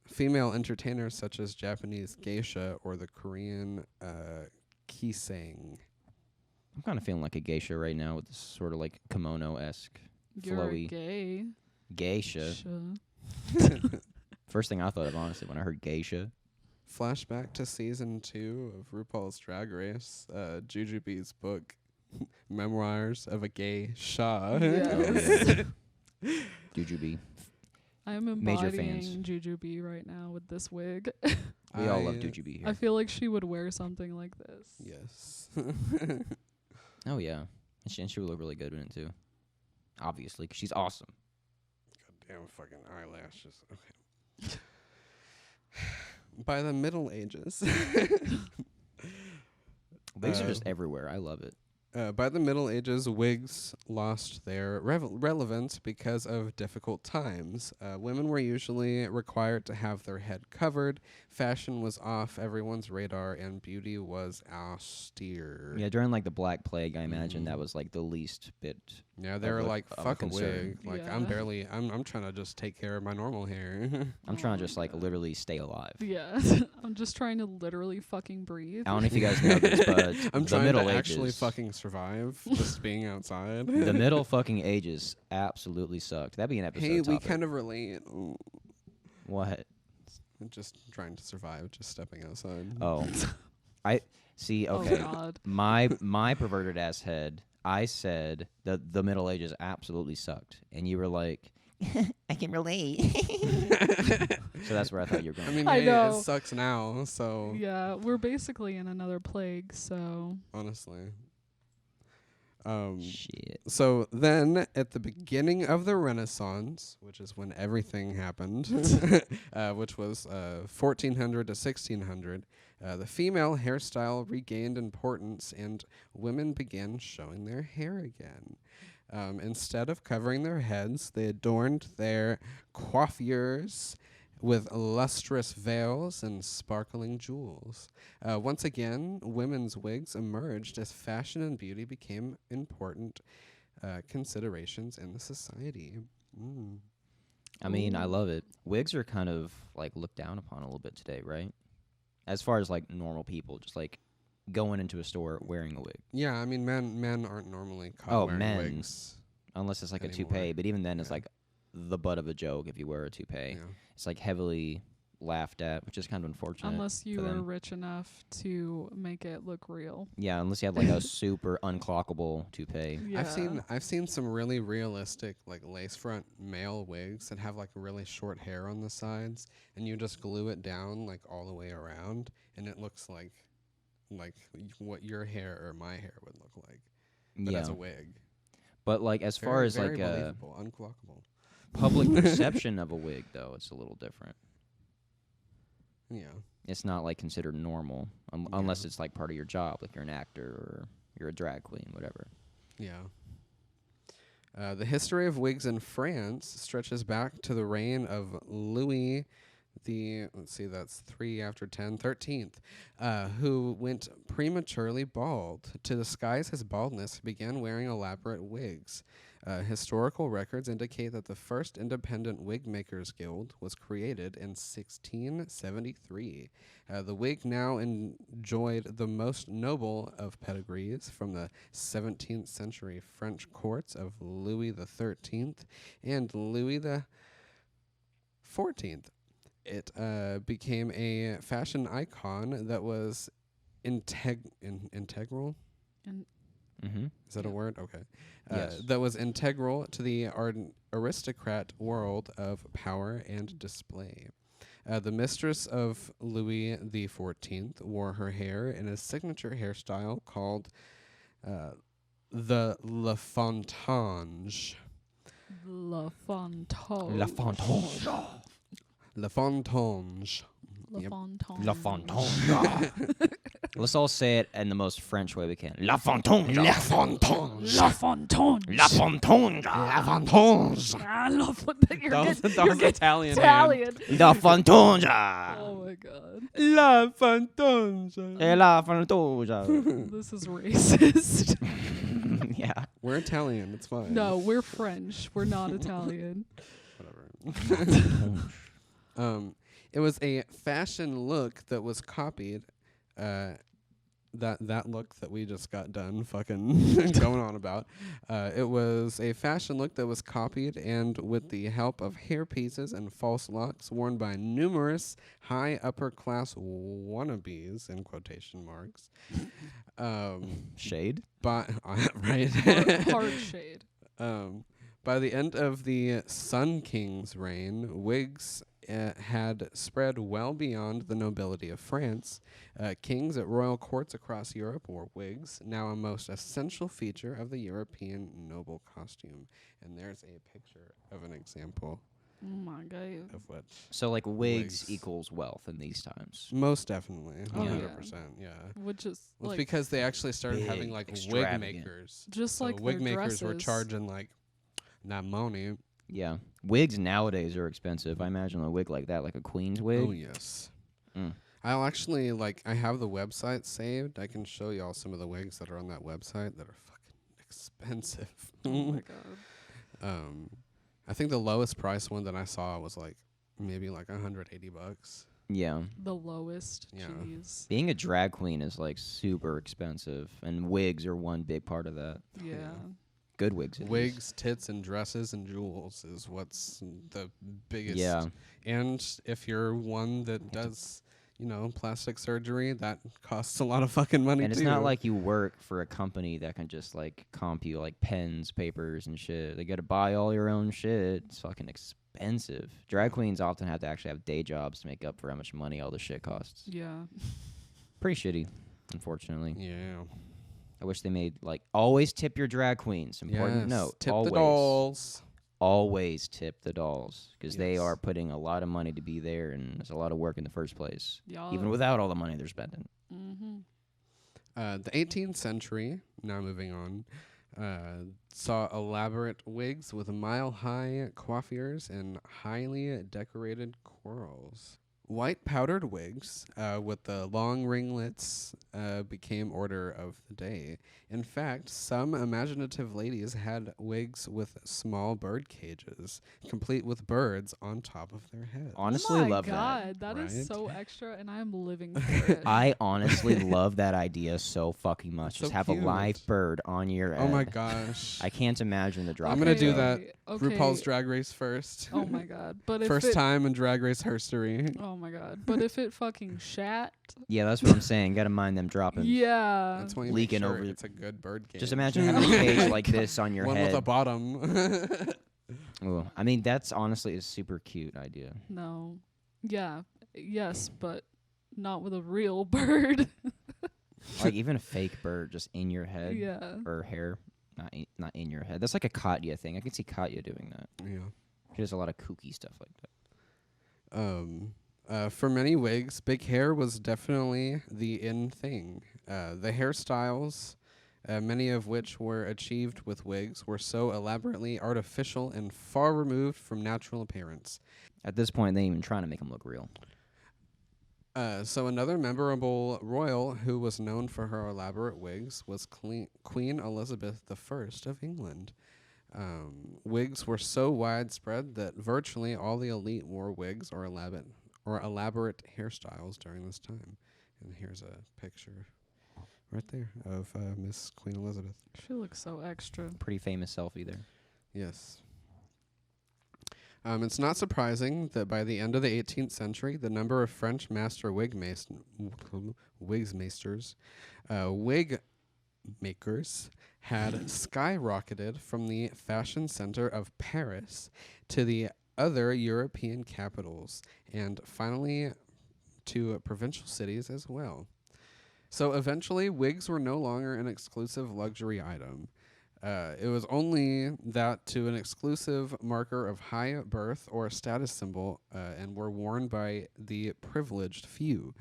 female entertainers, such as Japanese geisha or the Korean kisang. I'm kind of feeling like a geisha right now with this sort of like kimono-esque, You're flowy gay. geisha. First thing I thought of, honestly, when I heard geisha. Flashback to season 2 of RuPaul's Drag Race, Jujubee's book, Memoirs of a Gay Shaw. Yes. Jujubee. I'm Major embodying fans. Jujubee right now with this wig. We all love Jujubee here. I feel like she would wear something like this. Yes. Oh, yeah. And she would look really good in it, too. Obviously, 'cause she's awesome. Goddamn fucking eyelashes. Okay. By the Middle Ages. Wigs are just everywhere. I love it. By the Middle Ages, wigs lost their relevance because of difficult times. Women were usually required to have their head covered, fashion was off everyone's radar, and beauty was austere. Yeah, during like the Black Plague, I imagine that was like the least bit. Yeah, they of were a- like, of a fuck a concern. wig. Like, Yeah. I'm trying to just take care of my normal hair. I'm trying to just like literally stay alive. Yeah. I'm just trying to literally fucking breathe. I don't know if you guys know this, but I'm the trying Middle to Ages, actually fucking survive just being outside. the Middle fucking Ages absolutely sucked. That'd be an episode. Hey, we topic. kind of relate. What? Just trying to survive, just stepping outside. Oh, I see. Okay, Oh God. my perverted ass head. I said that the Middle Ages absolutely sucked, and you were like, "I can relate." So that's where I thought you were going. I mean, I hey, know. it sucks now, so Yeah, we're basically in another plague, so honestly. Shit. So then, at the beginning of the Renaissance, which is when everything happened, which was 1400 to 1600, the female hairstyle regained importance and women began showing their hair again. Instead of covering their heads, they adorned their coiffures with lustrous veils and sparkling jewels. Once again, women's wigs emerged as fashion and beauty became important considerations in the society. I mean, I love it. Wigs are kind of like looked down upon a little bit today, right? As far as like normal people, just like going into a store wearing a wig. Yeah, I mean, men aren't normally caught Oh, wearing men. wigs. Unless it's like a Anymore. toupee, but even then it's Yeah. like the butt of a joke if you wear a toupee. Yeah. It's like heavily laughed at, which is kind of unfortunate. unless you for were them. rich enough to make it look real. Yeah, unless you had like a super unclockable toupee. Yeah. I've seen some really realistic like lace front male wigs that have like really short hair on the sides, and you just glue it down like all the way around, and it looks like what your hair or my hair would look like, but Yeah, as a wig. but like as far Very, as very like a believable, unclockable. public perception of a wig, though, it's a little different. Yeah. It's not like considered normal unless it's like part of your job, like you're an actor or you're a drag queen, whatever. Yeah. The history of wigs in France stretches back to the reign of Louis the, let's see, that's 3 after 10, 13th, who went prematurely bald. To disguise his baldness, he began wearing elaborate wigs. Historical records indicate that the first independent wig makers guild was created in 1673. The wig now enjoyed the most noble of pedigrees from the 17th century French courts of Louis XIII and Louis XIV. It became a fashion icon that was integral. Mm-hmm. Is that a Yeah. word? Okay. Yes. That was integral to the aristocrat world of power and display. The mistress of Louis XIV wore her hair in a signature hairstyle called the La Fontange. La Fontaine. La Fontange. La Fontange. La Yep. Fontaine. La Fontange. Let's all say it in the most French way we can. La Fontaine. La Fontange. La Fontaine. La Fontaine. La Fontange. I love what you're That was, getting. that was Italian. man. Italian. La Fontaine. Oh my god. La Fontange. La Fontaine. This is racist. Yeah. We're Italian. It's fine. No, we're French. We're not Italian. Whatever. It was a fashion look that was copied. That look that we just got done fucking going on about. It was a fashion look that was copied and with the help of hair pieces and false locks worn by numerous high upper class wannabes in quotation marks. Shade. But right. Hard shade. By the end of the Sun King's reign, wigs had spread well beyond the nobility of France. Kings at royal courts across Europe wore wigs, now a most essential feature of the European noble costume. And there's a picture of an example Oh my god. of what. So like wigs Wigs. equals wealth in these times. Most definitely, Oh, 100%. Yeah. Which is Well, it's like because they actually started having Big, like wig extravagant. makers. just So like wig their makers were dresses. charging like that money. Yeah. Wigs nowadays are expensive. I imagine a wig like that, like a queen's wig. Oh yes. Mm. I'll actually I have the website saved. I can show y'all some of the wigs that are on that website that are fucking expensive. Oh my god. I think the lowest price one that I saw was like maybe like $180. Yeah. The lowest. Yeah. Jeez. Being a drag queen is like super expensive, and wigs are one big part of that. Yeah. Good wigs. at least. Wigs, tits, and dresses and jewels is what's the biggest. Yeah. And if you're one that does, plastic surgery, that costs a lot of fucking money And too. it's not like you work for a company that can just like comp you like pens, papers, and shit. They got to buy all your own shit. It's fucking expensive. Drag queens often have to actually have day jobs to make up for how much money all this shit costs. Yeah. Pretty shitty, unfortunately. Yeah. I wish they made like always tip your drag queens. Important Yes, note. tip always, the dolls. always tip the dolls because they Yes. are putting a lot of money to be there, and it's a lot of work in the first place, Yeah. even without all the money they're spending. Mm-hmm. The 18th century, now moving on, saw elaborate wigs with mile-high coiffures and highly decorated corals. White powdered wigs with the long ringlets became order of the day. In fact, some imaginative ladies had wigs with small bird cages, complete with birds on top of their heads. Honestly, oh my love god, that right? is so extra, and I'm living for it. I honestly love that idea so fucking much. So Just have cute. a live bird on your head. Oh my gosh. I can't imagine the drop. I'm gonna do dead. that. Okay. RuPaul's Drag Race first. Oh my god! But if First it, time in Drag Race history. Oh my god! But if it fucking shat, Yeah, that's what I'm saying. Gotta mind them dropping. yeah. That's why you leaking make sure over- it's a good bird cage. Just imagine having a cage like this on your one head. with a bottom. Ooh, I mean, that's honestly a super cute idea. No. Yeah. Yes, but not with a real bird. Like even a fake bird just in your head Yeah. or hair, not in your head. That's like a Katya thing. I can see Katya doing that. Yeah. She does a lot of kooky stuff like that. For many wigs, big hair was definitely the in thing. The hairstyles, many of which were achieved with wigs, were so elaborately artificial and far removed from natural appearance. At this point, they ain't even trying to make them look real. So another memorable royal who was known for her elaborate wigs was Queen Elizabeth I of England. Wigs were so widespread that virtually all the elite wore wigs or elaborate hairstyles during this time. And here's a picture right there of Miss Queen Elizabeth. She looks so extra. Pretty famous selfie there. Yes. It's not surprising that by the end of the 18th century, the number of French master wig makers had skyrocketed from the fashion center of Paris to the other European capitals, and finally to provincial cities as well. So eventually, wigs were no longer an exclusive luxury item. It was only that to an exclusive marker of high birth or status symbol, and were worn by the privileged few.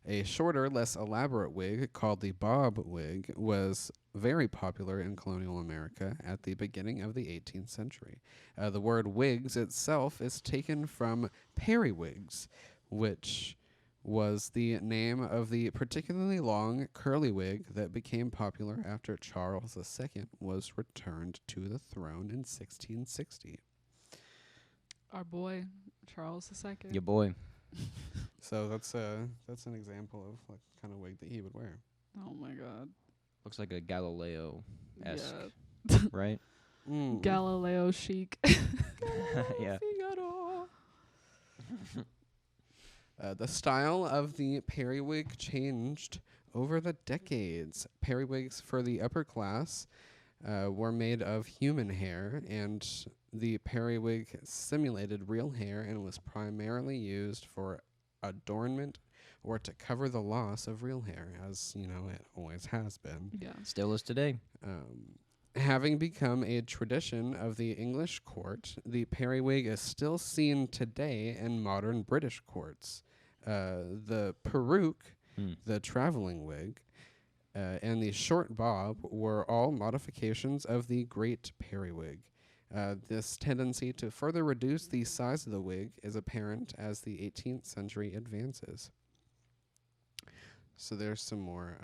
A shorter, less elaborate wig called the bob wig was very popular in colonial America at the beginning of the 18th century. The word wigs itself is taken from periwigs, which was the name of the particularly long curly wig that became popular after Charles II was returned to the throne in 1660. Our boy, Charles II. Your boy. So that's an example of like kind of wig that he would wear. Oh my god. Looks like a Galileo-esque, Yeah. right? Galileo chic. Yeah. Figaro. The style of the periwig changed over the decades. Periwigs for the upper class were made of human hair, and the periwig simulated real hair and was primarily used for adornment or to cover the loss of real hair, as you know it always has been. Yeah. Still is today. Having become a tradition of the English court, the periwig is still seen today in modern British courts. The peruke, the traveling wig, and the short bob were all modifications of the great periwig. This tendency to further reduce the size of the wig is apparent as the 18th century advances. So there's some more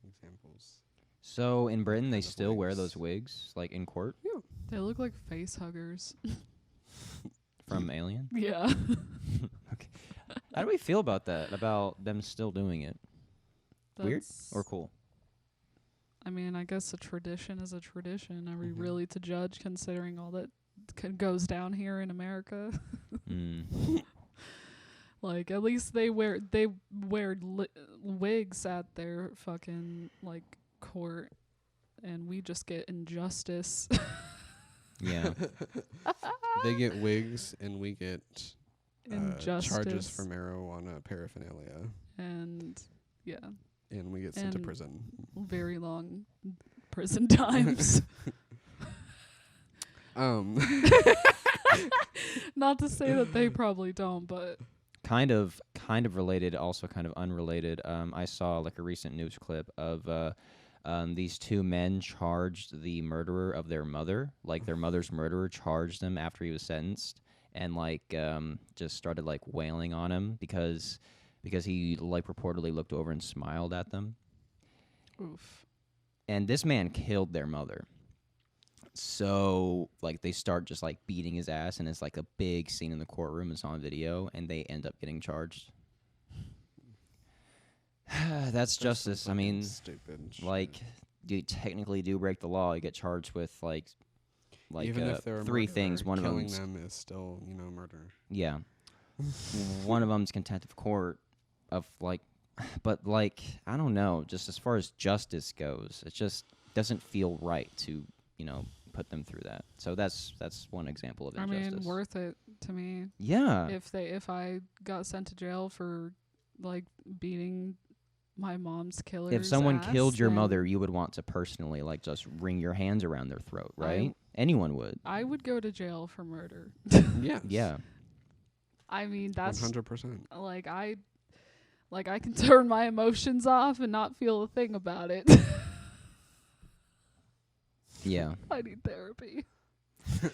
examples. So in Britain, they Kind of still wear wigs. those wigs, like in court, They look like face huggers. from Alien. Yeah. How do we feel about that? About them still doing it? Weird That's- or cool? I mean, I guess a tradition is a tradition. Are we Mhm. really to judge considering all that goes down here in America? Like, at least they wear wigs at their fucking like court, and we just get injustice. Yeah. They get wigs, and we get Injustice. charges for marijuana paraphernalia, And yeah, and we get sent to And- prison. very long prison times. Not to say that they probably don't, but kind of related, also kind of unrelated. I saw like a recent news clip of these two men charged the murderer of their mother, like their mother's murderer charged him after he was sentenced, and like just started like wailing on him because he like reportedly looked over and smiled at them. oof. And this man killed their mother. So like they start just like beating his ass, and it's like a big scene in the courtroom. It's on video, and they end up getting charged. That's some justice. I mean, stupid shit. like you technically do break the law. You get charged with like even if they're a three murderer, things. One of killing them's them is still, murder. yeah. One of them's contempt of court of like, but like I don't know. Just as far as justice goes, it just doesn't feel right to put them through that. So that's one example of I injustice. mean, worth it to me. Yeah. If I got sent to jail for like beating my mom's killer. If someone killed your mother, you would want to personally like just wring your hands around their throat, right? Anyone would. I would go to jail for murder. Yes. Yeah. I mean, that's 100%. like I can turn my emotions off and not feel a thing about it. Yeah. I need therapy.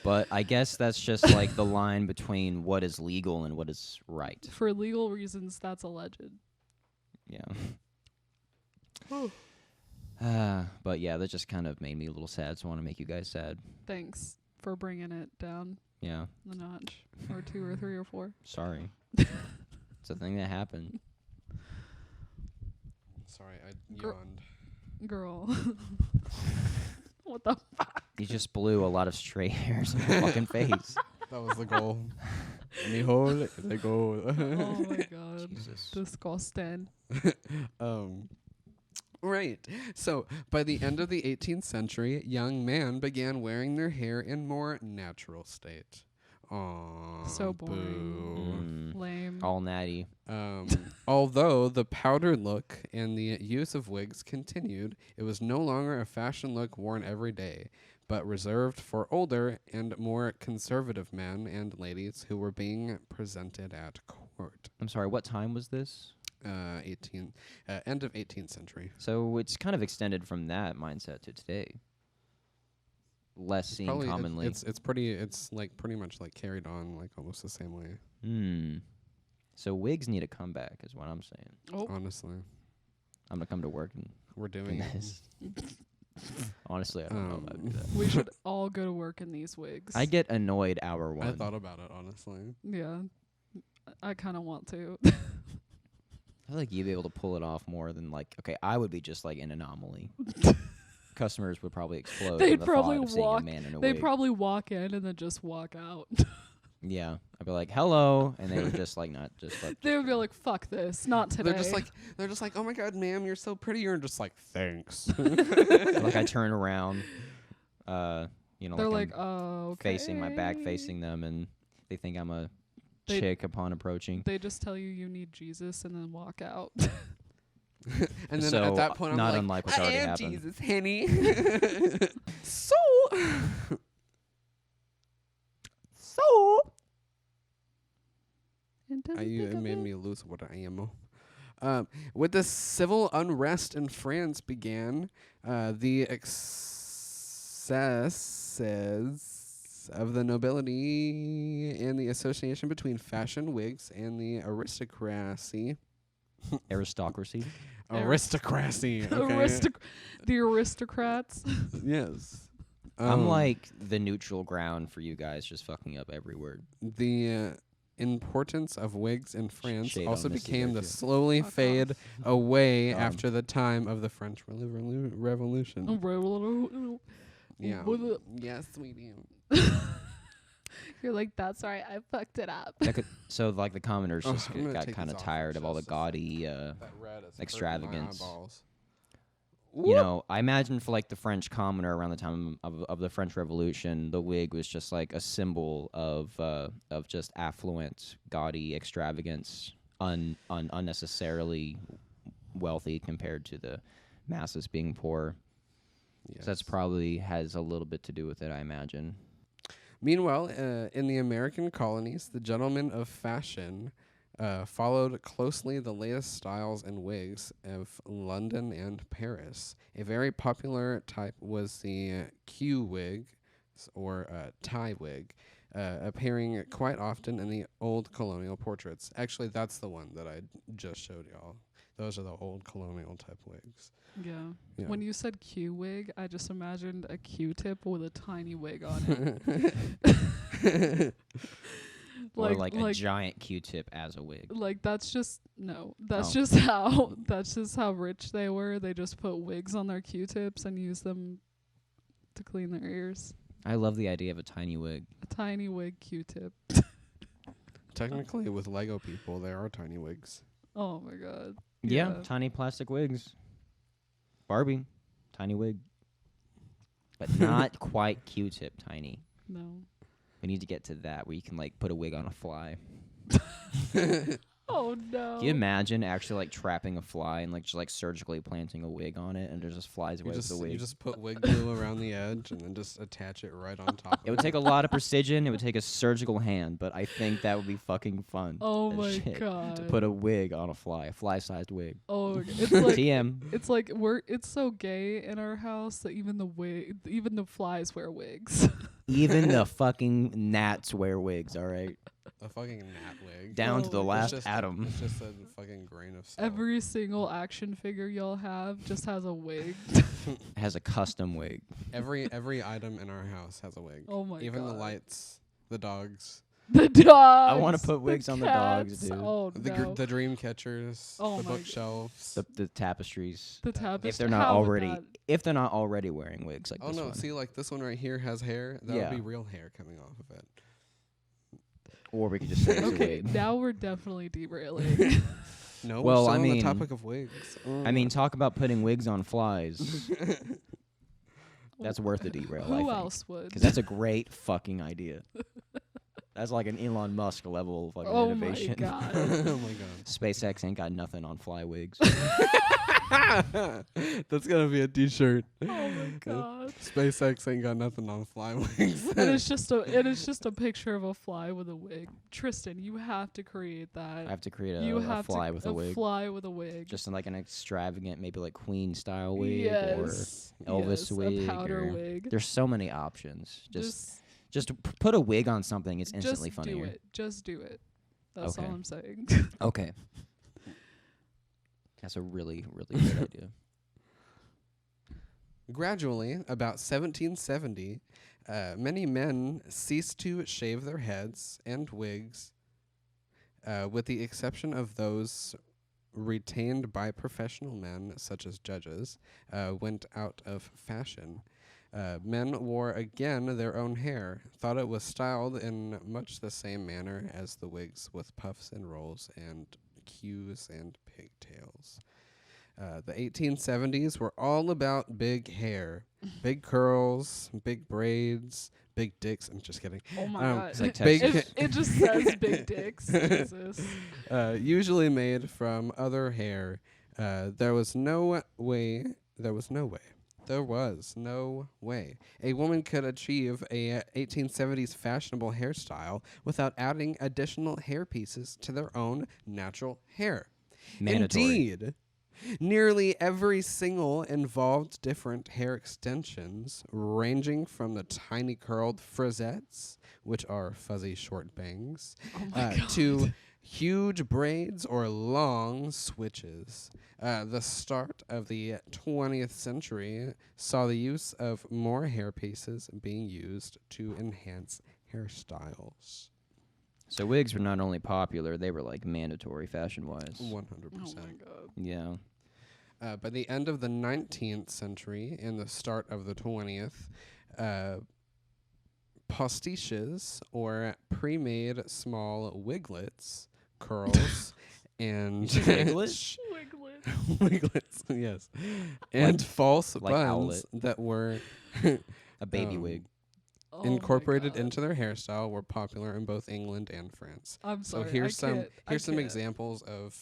But I guess that's just like the line between what is legal and what is right. For legal reasons, that's alleged. Yeah. But yeah, that just kind of made me a little sad, so I want to make you guys sad. Thanks for bringing it down Yeah. a notch, or 2 or 3 or 4. Sorry. It's a thing that happened. Sorry, I Gr- yawned. Girl. What the fuck? You just blew a lot of stray hairs in your fucking face. That was the goal. Mijo, the goal. Oh my god. Jesus. Disgusting. Right. So, by the end of the 18th century, young men began wearing their hair in more natural state. Aww. So boring. Boo. Lame. All natty. Although the powdered look and the use of wigs continued, it was no longer a fashion look worn every day, but reserved for older and more conservative men and ladies who were being presented at court. court. I'm sorry, what time was this? 18, end of 18th century. So it's kind of extended from that mindset to today. Less seen Probably commonly. it's like pretty much like carried on like almost the same way. So wigs need a comeback, is what I'm saying. Oh, Honestly, I'm gonna come to work and we're doing it. this. Honestly, I don't know if I'd do that. we should all go to work in these wigs. I get annoyed hour one. I thought about it honestly. Yeah, I kind of want to. I feel like you'd be able to pull it off more than like. Okay, I would be just like an anomaly. Customers would probably explode. They'd at the probably thought of seeing walk- A man in a They'd wig. probably walk in and then just walk out. Yeah, I'd be like, "Hello," and they would just like not just. Like, They would be like, "Fuck this, not today." They're just like, oh my god, ma'am, you're so pretty. You're just like, thanks. like I turn around, you know, They're like, like, I'm "Oh, okay." facing my back, facing them, and they think I'm a They- chick upon approaching. They just tell you need Jesus and then walk out. And then So, at that point, I'm not like, unlike what's I already am happened. Jesus, Henny. so, And doesn't you think it of made it. me lose what I am. With the civil unrest in France began, the excesses of the nobility and the association between fashion, wigs, and the aristocracy. Aristocracy. Aristocracy. Okay. The aristocrats. Yes. I'm like the neutral ground for you guys, just fucking up every word. The importance of wigs in France Shade also on Missy became there, to too. slowly Fuck fade off. away after the time of the French Revolution. Yeah. Well, Yes, sweetie. You're like, that's right, I fucked it up. So like the commoners Oh, just I'm gonna got take kind of these off. tired of all the Just- gaudy, That red is Extravagance. hurting my eyeballs. you know, I imagine for like the French commoner around the time of the French Revolution, the wig was just like a symbol of just affluent, gaudy extravagance, unnecessarily wealthy compared to the masses being poor. Yes. So that's probably has a little bit to do with it, I imagine. Meanwhile, in the American colonies, the gentlemen of fashion followed closely the latest styles and wigs of London and Paris. A very popular type was the Q wig, or tie wig, appearing quite often in the old colonial portraits. Actually, that's the one that I just showed y'all. Those are the old colonial type wigs. Yeah. Yeah. When you said Q wig, I just imagined a Q-tip with a tiny wig on it. Or like a giant Q-tip as a wig. Like that's just no. That's Oh. just how rich they were. They just put wigs on their Q-tips and use them to clean their ears. I love the idea of a tiny wig. A tiny wig Q-tip. Technically, with Lego people, there are tiny wigs. Oh my god. Yeah, tiny plastic wigs. Barbie, tiny wig. But not quite Q-tip tiny. No. We need to get to that where you can like put a wig on a fly. Oh no. Can you imagine actually like trapping a fly and like just like surgically planting a wig on it and there's just flies away with the wig? You just put wig glue around the edge and then just attach it right on top. It would take a lot of precision. It would take a surgical hand, but I think that would be fucking fun. Oh as my shit, god. To put a wig on a fly-sized wig. Oh, it's like TM. it's like it's so gay in our house that even the flies wear wigs. Even the fucking gnats wear wigs, all right? A fucking gnat wig. Down to Oh the my It's last just- atom. It's just a fucking grain of salt. Every single action figure y'all have just has a wig. Has a custom wig. every item in our house has a wig. Oh my Even god. the lights, the dogs, The dogs. wanna put wigs on the dogs, cats. dude. Oh the the dream catchers, Oh the my God. bookshelves. The tapestries. The tapestry. If they're not already wearing wigs like Oh this no! one. See, like this one right here has hair. That Yeah. would be real hair coming off of it. Or we could just say it's a Okay, wig. now we're definitely derailing. No, Well, we're still I on mean- the topic of wigs. I mean, talk about putting wigs on flies. That's worth a derail, I Who think. else would? Because that's a great fucking idea. That's like an Elon Musk level fucking Oh innovation. my god. oh my god! SpaceX ain't got nothing on fly wigs. That's gonna be a T-shirt. Oh my god. SpaceX ain't got nothing on fly wings. It is just a picture of a fly with a wig. Tristan, you have to create that. I have to create you a have fly to, with a wig. fly with a wig. Just in like an extravagant, maybe like Queen style wig yes. or Elvis yes, wig. A powder or wig. There's so many options. Just put a wig on something. It's instantly just funnier. do it. Just do it. That's Okay. all I'm saying. Okay. That's a really, really good idea. Gradually, about 1770, many men ceased to shave their heads and wigs, with the exception of those retained by professional men, such as judges, went out of fashion. Men wore again their own hair, thought it was styled in much the same manner as the wigs, with puffs and rolls and queues and pigtails. The 1870s were all about big hair, big curls, big braids, big dicks. I'm just kidding. Oh my god. It's like Big it just says big dicks. Jesus. Usually made from other hair. There was no way a woman could achieve a 1870s fashionable hairstyle without adding additional hair pieces to their own natural hair. Mandatory. Indeed, nearly every single involved different hair extensions, ranging from the tiny curled frisettes, which are fuzzy short bangs, Oh my god. to huge braids or long switches. The start of the 20th century saw the use of more hair pieces being used to enhance hairstyles. So wigs were not only popular, they were like mandatory fashion-wise. 100%. Oh my god. Yeah. By the end of the 19th century and the start of the 20th, postiches, or pre-made small wiglets, curls, and Wiglets? Wiglet. wiglets, yes, and false like buns owlet. that were A baby Um, wig. Oh my incorporated God. into their hairstyle were popular in both England and France. I'm So sorry. here's some I some can't. examples of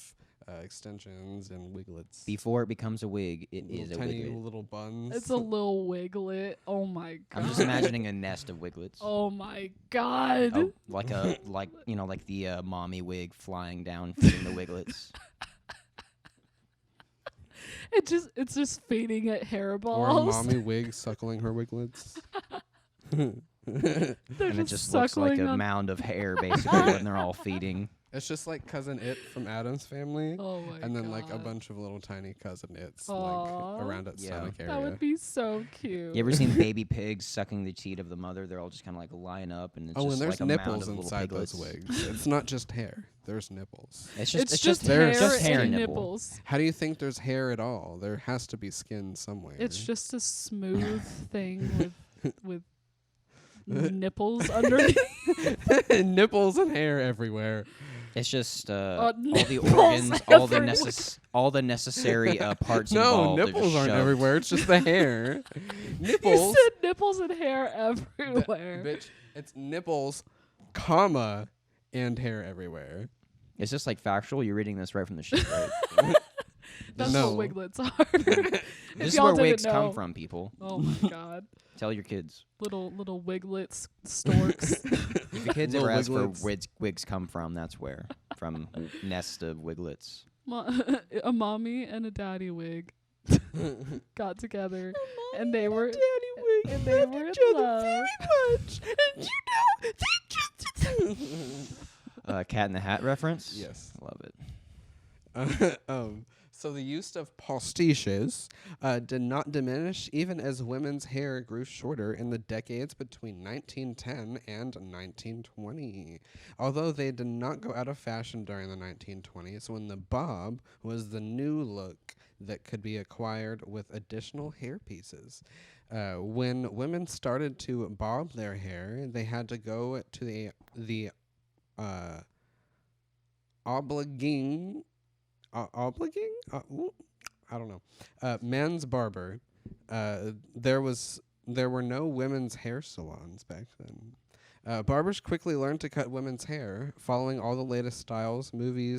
extensions and wiglets. Before it becomes a wig, it Little is a tiny wiglet. little buns. It's a little wiglet. Oh my god. I'm just imagining a nest of wiglets. Oh my god. Oh, like the mommy wig flying down feeding the wiglets. It's just feeding at or a hairballs. mommy wig suckling her wiglets. They're And it just looks like suckling a on- mound of hair basically when they're all feeding. It's just like Cousin It from Adam's Family. Oh my god. And then like a bunch of little tiny Cousin It's Aw. like around its Yeah. stomach area. That would be so cute. You ever seen baby pigs sucking the teat of the mother? They're all just kind of like line up, and it's Oh, just and there's like a mound nipples of little inside piglets. those wigs. It's not just hair. There's nipples. It's it's just hair, hair- just hair and nipple. nipples. How do you think there's hair at all? There has to be skin somewhere. It's just a smooth thing with nipples underneath. nipples and hair everywhere. It's just all the nipples organs, all the necessary parts No, involved. are nipples just aren't shoved. everywhere. It's just the hair. You Nipples. said nipples and hair Th- everywhere. bitch, it's nipples, comma, and hair everywhere. It's just like factual. You're reading this right from the sheet, right? That's No. what wiglets are. If This is y'all where didn't wigs know. come from, people. Oh my god. Tell your kids. Little wiglets, storks. If your kids Little ever ask where wiglets. wigs come from, that's where. From nest of wiglets. A mommy and a daddy wig got together, and they were and they were in love. much. And Cat in the Hat reference? Yes. Love it. So the use of postiches did not diminish even as women's hair grew shorter in the decades between 1910 and 1920. Although they did not go out of fashion during the 1920s, when the bob was the new look that could be acquired with additional hair pieces. When women started to bob their hair, they had to go to the obliging. I don't know. Men's barber. There were no women's hair salons back then. Barbers quickly learned to cut women's hair, following all the latest styles movie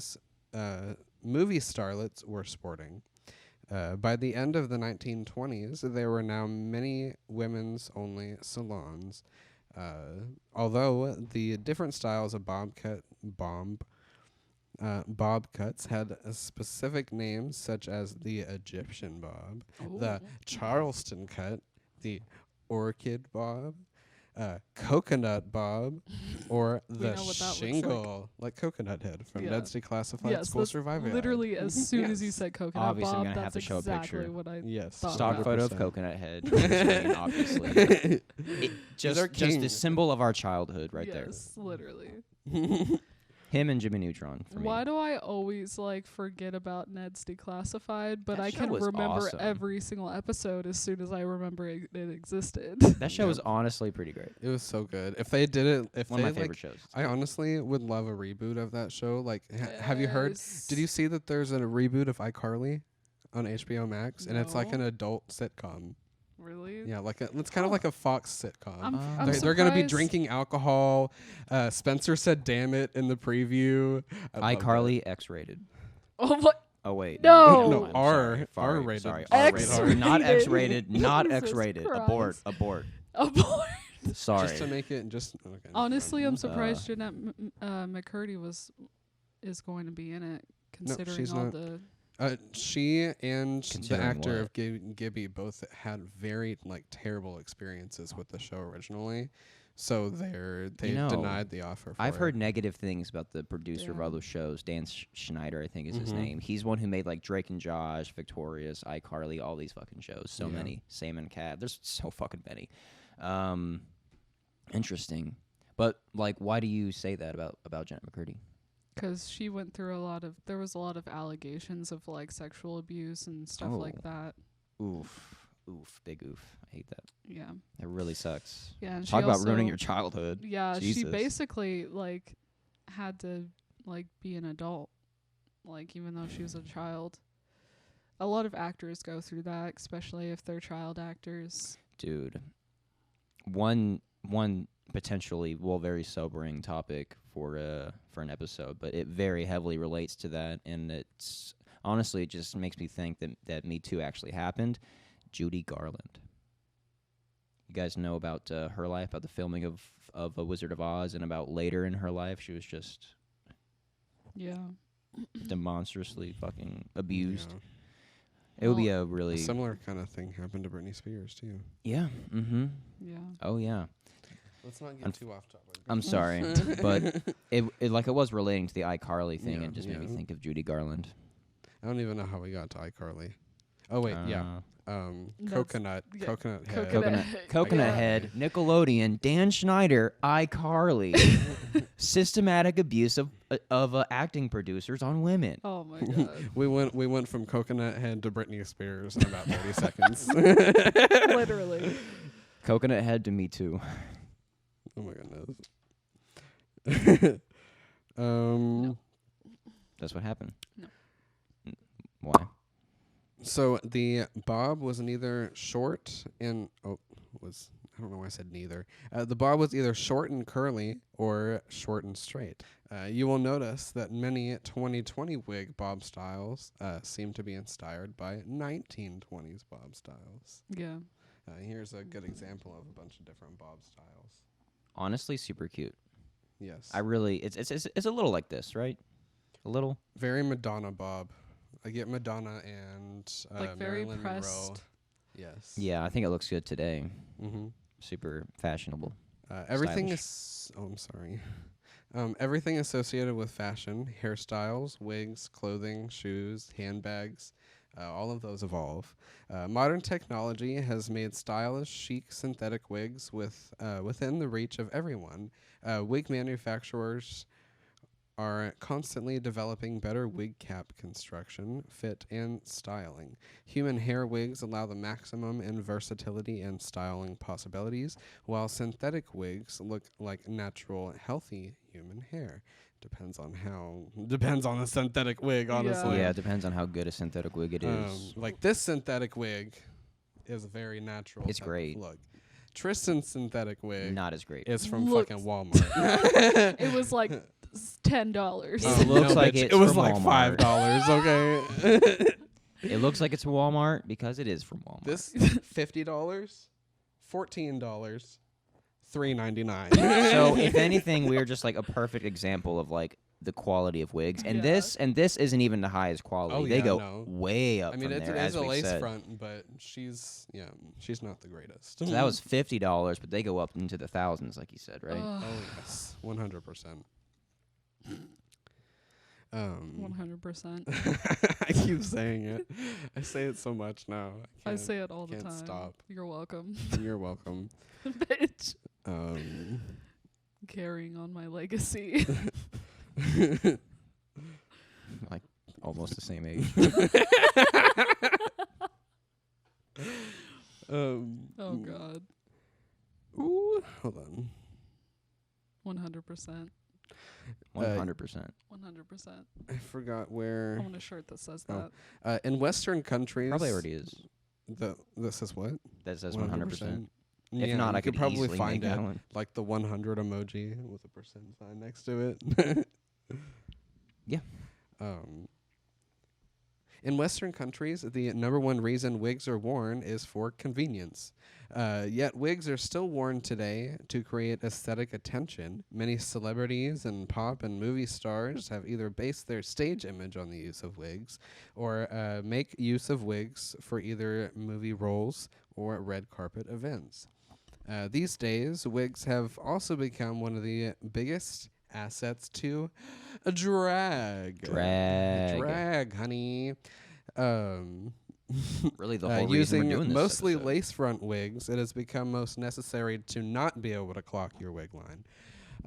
starlets were sporting. By the end of the 1920s, there were now many women's-only salons. Although the different styles of bob cuts had specific names such as the Egyptian bob, the Charleston cut, the orchid bob, coconut bob, or the know what that looks shingle, like Coconut Head from Yeah. Ned's Declassified Yes, School that's Survivor. ad. literally as soon as you Yes. said coconut Obviously, I'm bob, gonna have that's to show a exactly picture. what I Yes, thought Stock about. photo of 100%. Coconut Head. on screen, obviously. These are Just the kings. symbol of our childhood right Yes, literally. there. Him and Jimmy Neutron for Why me. do I always forget about Ned's Declassified, but That I show can was remember awesome. every single episode as soon as I remember it existed. That show Yeah. was honestly pretty great. It was so good. If they did it, if One of they my favorite shows. I honestly would love a reboot of that show. Like, have you heard? Did you see that there's a reboot of iCarly on HBO Max, and it's like No. an adult sitcom? Really? Yeah, it's kind of like a Fox sitcom. I'm They're going to be surprised- drinking alcohol. Spencer said, "Damn it!" in the preview. I love iCarly X-rated. Oh what? Oh wait. No. No, I'm R- sorry, R-rated. Sorry, X-rated. R-rated. Not X-rated. Not Jesus X-rated. Christ. Abort. Abort. Sorry. Just to make it okay. Honestly, I'm fine. surprised Jeanette McCurdy is going to be in it, considering she's all not. the. She and the Considering actor what? of Gibby both had very terrible experiences with the show originally, so they know, denied the offer. I've for heard it. negative things about the producer of Yeah. all those shows. Dan Schneider, I think is his Mhm. name. He's one who made Drake and Josh, Victorious, iCarly, all these fucking shows. So Yeah. many. Sam and Cat. There's so fucking many. Interesting. But why do you say that about Janet McCurdy? Because she went through there was a lot of allegations of sexual abuse and stuff like Oh. that. Oof, big oof. I hate that. Yeah. It really sucks. Yeah. And Talk she about ruining also- your childhood. Yeah, she Jesus. basically had to be an adult, even though she was a child. A lot of actors go through that, especially if they're child actors. Dude. One potentially very sobering topic for an episode, but it very heavily relates to that, and it's honestly it just makes me think that Me Too actually happened. Judy Garland. You guys know about her life, about the filming of A Wizard of Oz, and about later in her life she was just Yeah. demonstrously fucking abused. Yeah. It would be Well, a really A similar kind of thing happened to Britney Spears too. yeah. Mm-hmm. Yeah. Oh yeah. Let's not get too off topic. I'm sorry, but it was relating to the iCarly thing, Yeah, and just made me yeah. think of Judy Garland. I don't even know how we got to iCarly. Oh wait, yeah. That's- Coconut yeah, Head. Coconut Coconut Yeah. Head, Nickelodeon, Dan Schneider, iCarly, systematic abuse of acting producers on women. Oh my god. We went from Coconut Head to Britney Spears in about 30 seconds. Literally. Coconut Head to Me Too. Oh my goodness. No. That's what happened. No. Why? So the bob was neither short and I don't know why I said neither. The bob was either short and curly or short and straight. You will notice that many 2020 wig bob styles seem to be inspired by 1920s bob styles. Yeah. Here's a good example of a bunch of different bob styles. Honestly, super cute. Yes. I really, it's a little like this, right? A little. Very Madonna bob. I get Madonna and very Marilyn Monroe. pressed. Yes. Yeah, I think it looks good today. Mm-hmm. Super fashionable. Everything Stylish. is. Oh, I'm sorry. Everything associated with fashion, hairstyles, wigs, clothing, shoes, handbags, all of those evolve. Modern technology has made stylish, chic synthetic wigs within the reach of everyone. Wig manufacturers are constantly developing better wig cap construction, fit, and styling. Human hair wigs allow the maximum in versatility and styling possibilities, while synthetic wigs look like natural, healthy human hair. Depends on the synthetic wig, honestly. Yeah, it depends on how good a synthetic wig it is. Like this synthetic wig is very natural. It's type of great. look. Tristan's synthetic wig Not as great. is from Looks- fucking Walmart. It was $10. It looks like bitch, it's it was from like Walmart. $5. Okay. It looks like it's Walmart because it is from Walmart. This $50, $14, $3.99. So if anything, we're just like a perfect example of like the quality of wigs. And Yeah. this isn't even the highest quality. Oh, they yeah, go no. way up I mean, from it there, is as a we lace said. front, but she's not the greatest. So that was $50, but they go up into the thousands, like you said, right? Ugh, Oh yes, 100%. 100%. I keep saying it. I say it so much now. I say it all the can't time. stop. You're welcome. You're welcome. Bitch. Um, Carrying on my legacy. Like almost the same age. Oh God. Ooh, hold on. 100%. 100%. 100%. I forgot I where. want a shirt that says Oh. that. In Western countries, Probably already is. This is what? That says 100%. If Yeah, not, you I could probably easily find make it that one. like the 100 emoji with a percent sign next to it. Yeah. In Western countries, the number one reason wigs are worn is for convenience. Yet wigs are still worn today to create aesthetic attention. Many celebrities and pop and movie stars have either based their stage image on the use of wigs or make use of wigs for either movie roles or red carpet events. These days, wigs have also become one of the biggest assets to drag. Drag, honey. Really, the whole reason Using we're doing this mostly episode. lace front wigs, it has become most necessary to not be able to clock your wig line.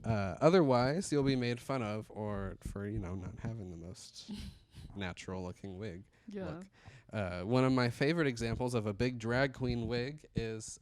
Otherwise, you'll be made fun of or for, not having the most natural looking wig. Yeah. Look. One of my favorite examples of a big drag queen wig is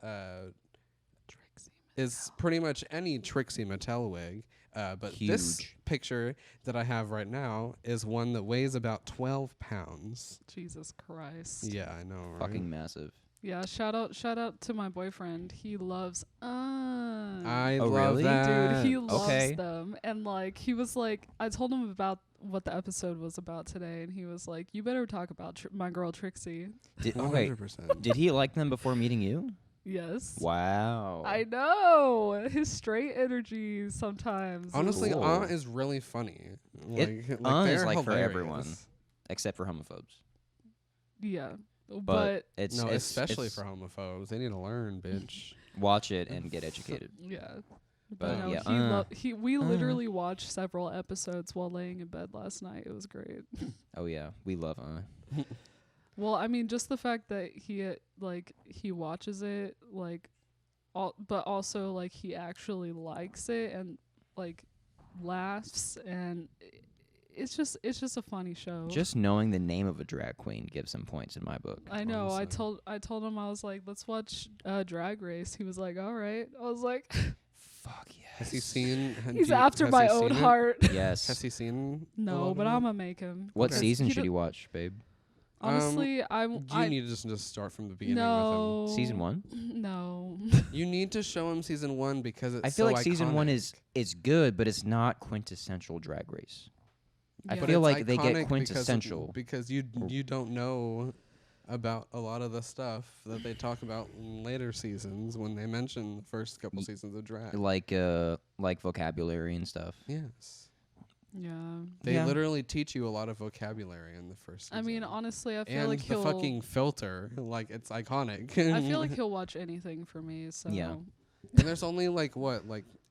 pretty much any Trixie Mattel wig. But this Huge. picture that I have right now is one that weighs about 12 pounds. Jesus Christ. Yeah, I know, right? Fucking massive. Yeah, shout out to my boyfriend. He loves I Oh, love really? that. Dude, he loves Okay. them. And like he was like I told him about what the episode was about today and he was like, "You better talk about my girl Trixie." Did, 100%. did he like them before meeting you? Yes. Wow. I know. His straight energy sometimes. is- Honestly, Cool. is really funny. It- Like is they're like for hilarious. everyone. Except for homophobes. Yeah. But it's No, it's- especially it's- for homophobes. They need to learn, bitch. watch it and get educated. yeah. But no, yeah, we literally watched several episodes while laying in bed last night. It was great. Oh yeah, we love Well, I mean, just the fact that he watches it, but also like he actually likes it and like laughs, and it's just a funny show. Just knowing the name of a drag queen gives him points in my book. I know. honestly. I told him I was like, let's watch Drag Race. He was like, all right. I was like, Fuck yes. Has he seen? he's after my own heart. Yes. Has he seen? No, but I'm gonna make him. What Okay. season He should do- you watch, babe? Honestly, You need to just start from the beginning no Season 1? No. with him. You need to show him season 1 because it's I feel so like season 1 iconic. is good, but it's not quintessential Drag Race. I Yeah. feel it's like they get iconic quintessential. because you don't know about a lot of the stuff that they talk about in later seasons when they mention the first couple seasons of drag. Like vocabulary and stuff. Yes. Yeah. They Yeah. literally teach you a lot of vocabulary in the first season. I mean, honestly, I feel and like the he'll. fucking filter, like it's iconic. I feel like he'll watch anything for me. So. Yeah. And there's only like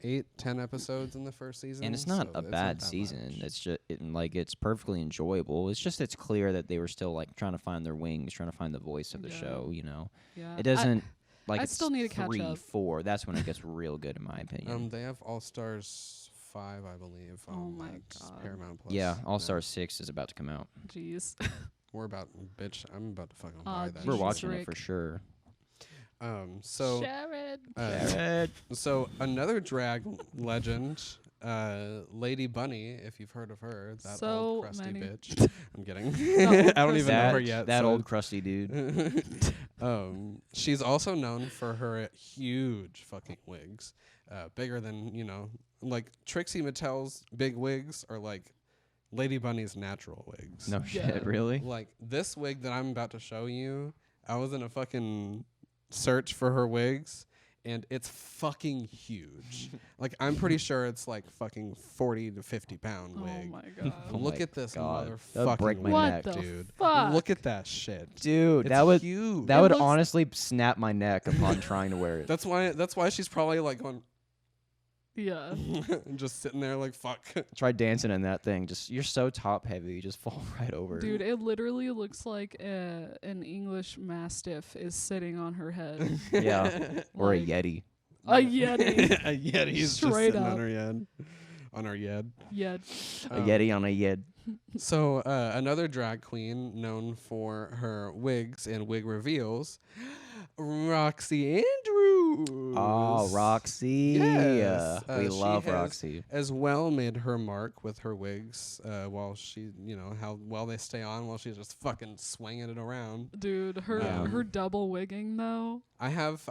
8, 10 episodes in the first season. And it's not so a bad that season. much. It's just it's perfectly enjoyable. It's just it's clear that they were still like trying to find their wings, trying to find the voice of the Yeah. show. You know, Yeah. it doesn't like I it's still need to catch 3, up. 4. That's when it gets real good, in my opinion. They have All Stars 5, I believe. Oh on, my like, God. Paramount Plus. Yeah, All now. Star 6 is about to come out. Jeez. We're about, bitch. I'm about to fucking Aw, buy that. We're Jesus, watching it Rick. for sure. So Sharon. so another drag legend, Lady Bunny, if you've heard of her, that So old crusty many. bitch. I'm kidding. That I don't old even know That, her yet. that so old crusty dude. she's also known for her huge fucking wigs, bigger than like Trixie Mattel's big wigs are like Lady Bunny's natural wigs. No Yeah. shit, really? Like this wig that I'm about to show you, I was in a fucking search for her wigs, and it's fucking huge. Like I'm pretty sure it's like fucking 40 to 50 pound Oh wig. my god. Oh Look my at this God. That would motherfucking break my wig, What neck. the dude. fuck? Look at that shit. Dude, It's that would huge. that It would looks- honestly snap my neck upon trying to wear it. That's why she's probably like going Yeah. and just sitting there like fuck. Try dancing in that thing. Just you're so top heavy, you just fall right over. Dude, it literally looks like an English mastiff is sitting on her head. Yeah. Or a Like- yeti. A yeti. A Yeti's just Straight sitting up. on her head. On her yed. Yeah. A yeti on a yed. So another drag queen known for her wigs and wig reveals, Roxy Andrews. Oh, Roxy. Yes. We She love has Roxy. as well made her mark with her wigs while she, how well they stay on while she's just fucking swinging it around. Dude, her Yeah. her double wigging though. I have,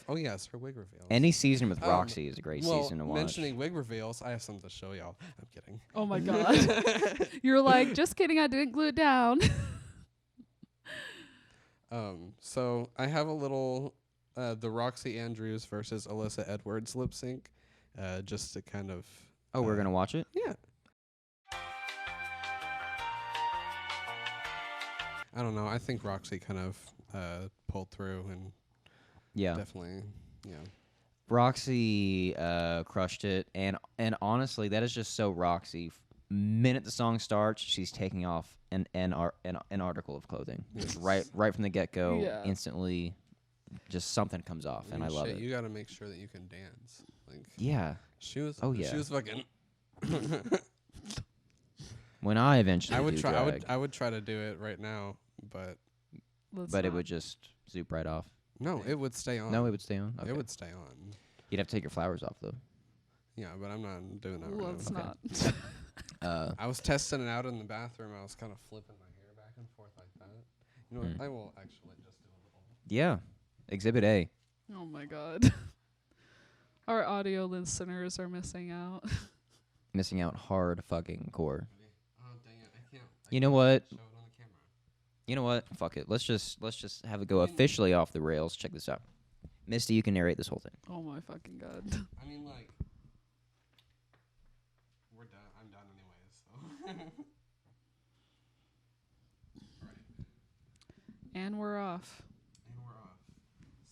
oh yes, her wig reveals. Any season with Um, Roxy is a great well, season to watch. mentioning wig reveals, I have something to show y'all. I'm kidding. Oh my god. You're like, just kidding, I didn't glue it down. So I have a little the Roxy Andrews versus Alyssa Edwards lip sync, just to kind of. Oh, we're gonna watch it? Yeah. I don't know. I think Roxy kind of pulled through and Yeah. definitely, yeah. Roxy crushed it, and honestly, that is just so Roxy. Minute the song starts, she's taking off an article of clothing. Just right from the get go, Yeah. instantly, just something comes off, and I love shit, it. You got to make sure that you can dance. Like Yeah. she was. Oh, yeah. She was fucking. When I eventually I would do try. drag, I would try to do it right now, but Let's it not. would just zoop right off. no, it would stay on. No, it would stay on. Okay. It would stay on. You'd have to take your flowers off though. Yeah, but I'm not doing that right Let's now. not. I was testing it out in the bathroom. I was kind of flipping my hair back and forth like that. You know what? I will actually just do a little. Yeah. Exhibit A. Oh my god. Our audio listeners are missing out. Missing out hard fucking core. Oh dang it! I can't. You know what? Show it on the camera. You know what? Fuck it. Let's just have it go officially off the rails. Check this out. Misty, you can narrate this whole thing. Oh my fucking god. I mean, like, we're done. I'm done anyways. So. And we're off. And we're off.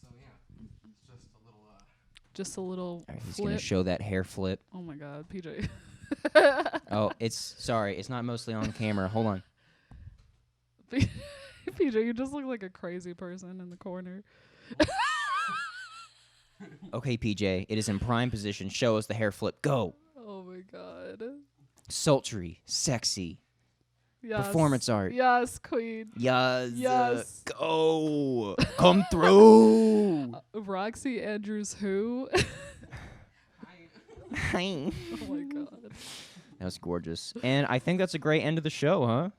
So yeah, it's just a little. Just a little All right, he's gonna flip. show that hair flip. Oh my god, PJ. Oh, it's not mostly on camera. Hold on. PJ, you just look like a crazy person in the corner. Okay, PJ, it is in prime position. Show us the hair flip. Go. Oh my god. Sultry, sexy, Yes. performance art. Yes, queen. Yes. Yes. Go. Come through. Roxy Andrews who? Hi. Oh my god. That was gorgeous. And I think that's a great end of the show, huh?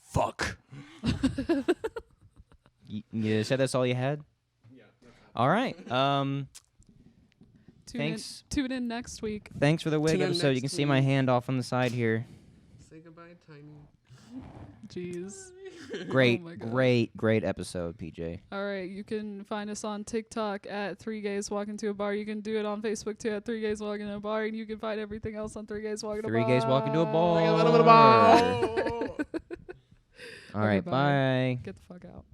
Fuck. You said that's all you had? Yeah. All right. Tune Thanks. tune in next week. Thanks for the wig Tune in episode. You can next see my week. hand off on the side here. Say goodbye, Tiny. Jeez. Great, Oh my God. great episode, PJ. All right, you can find us on TikTok at 3 Gays Walking to a Bar. You can do it on Facebook too at 3 Gays Walking to a Bar, and you can find everything else on 3 Gays Walking to a Bar. 3 gays walking to a bar. Bye. All right, Okay, bye. bye. Get the fuck out.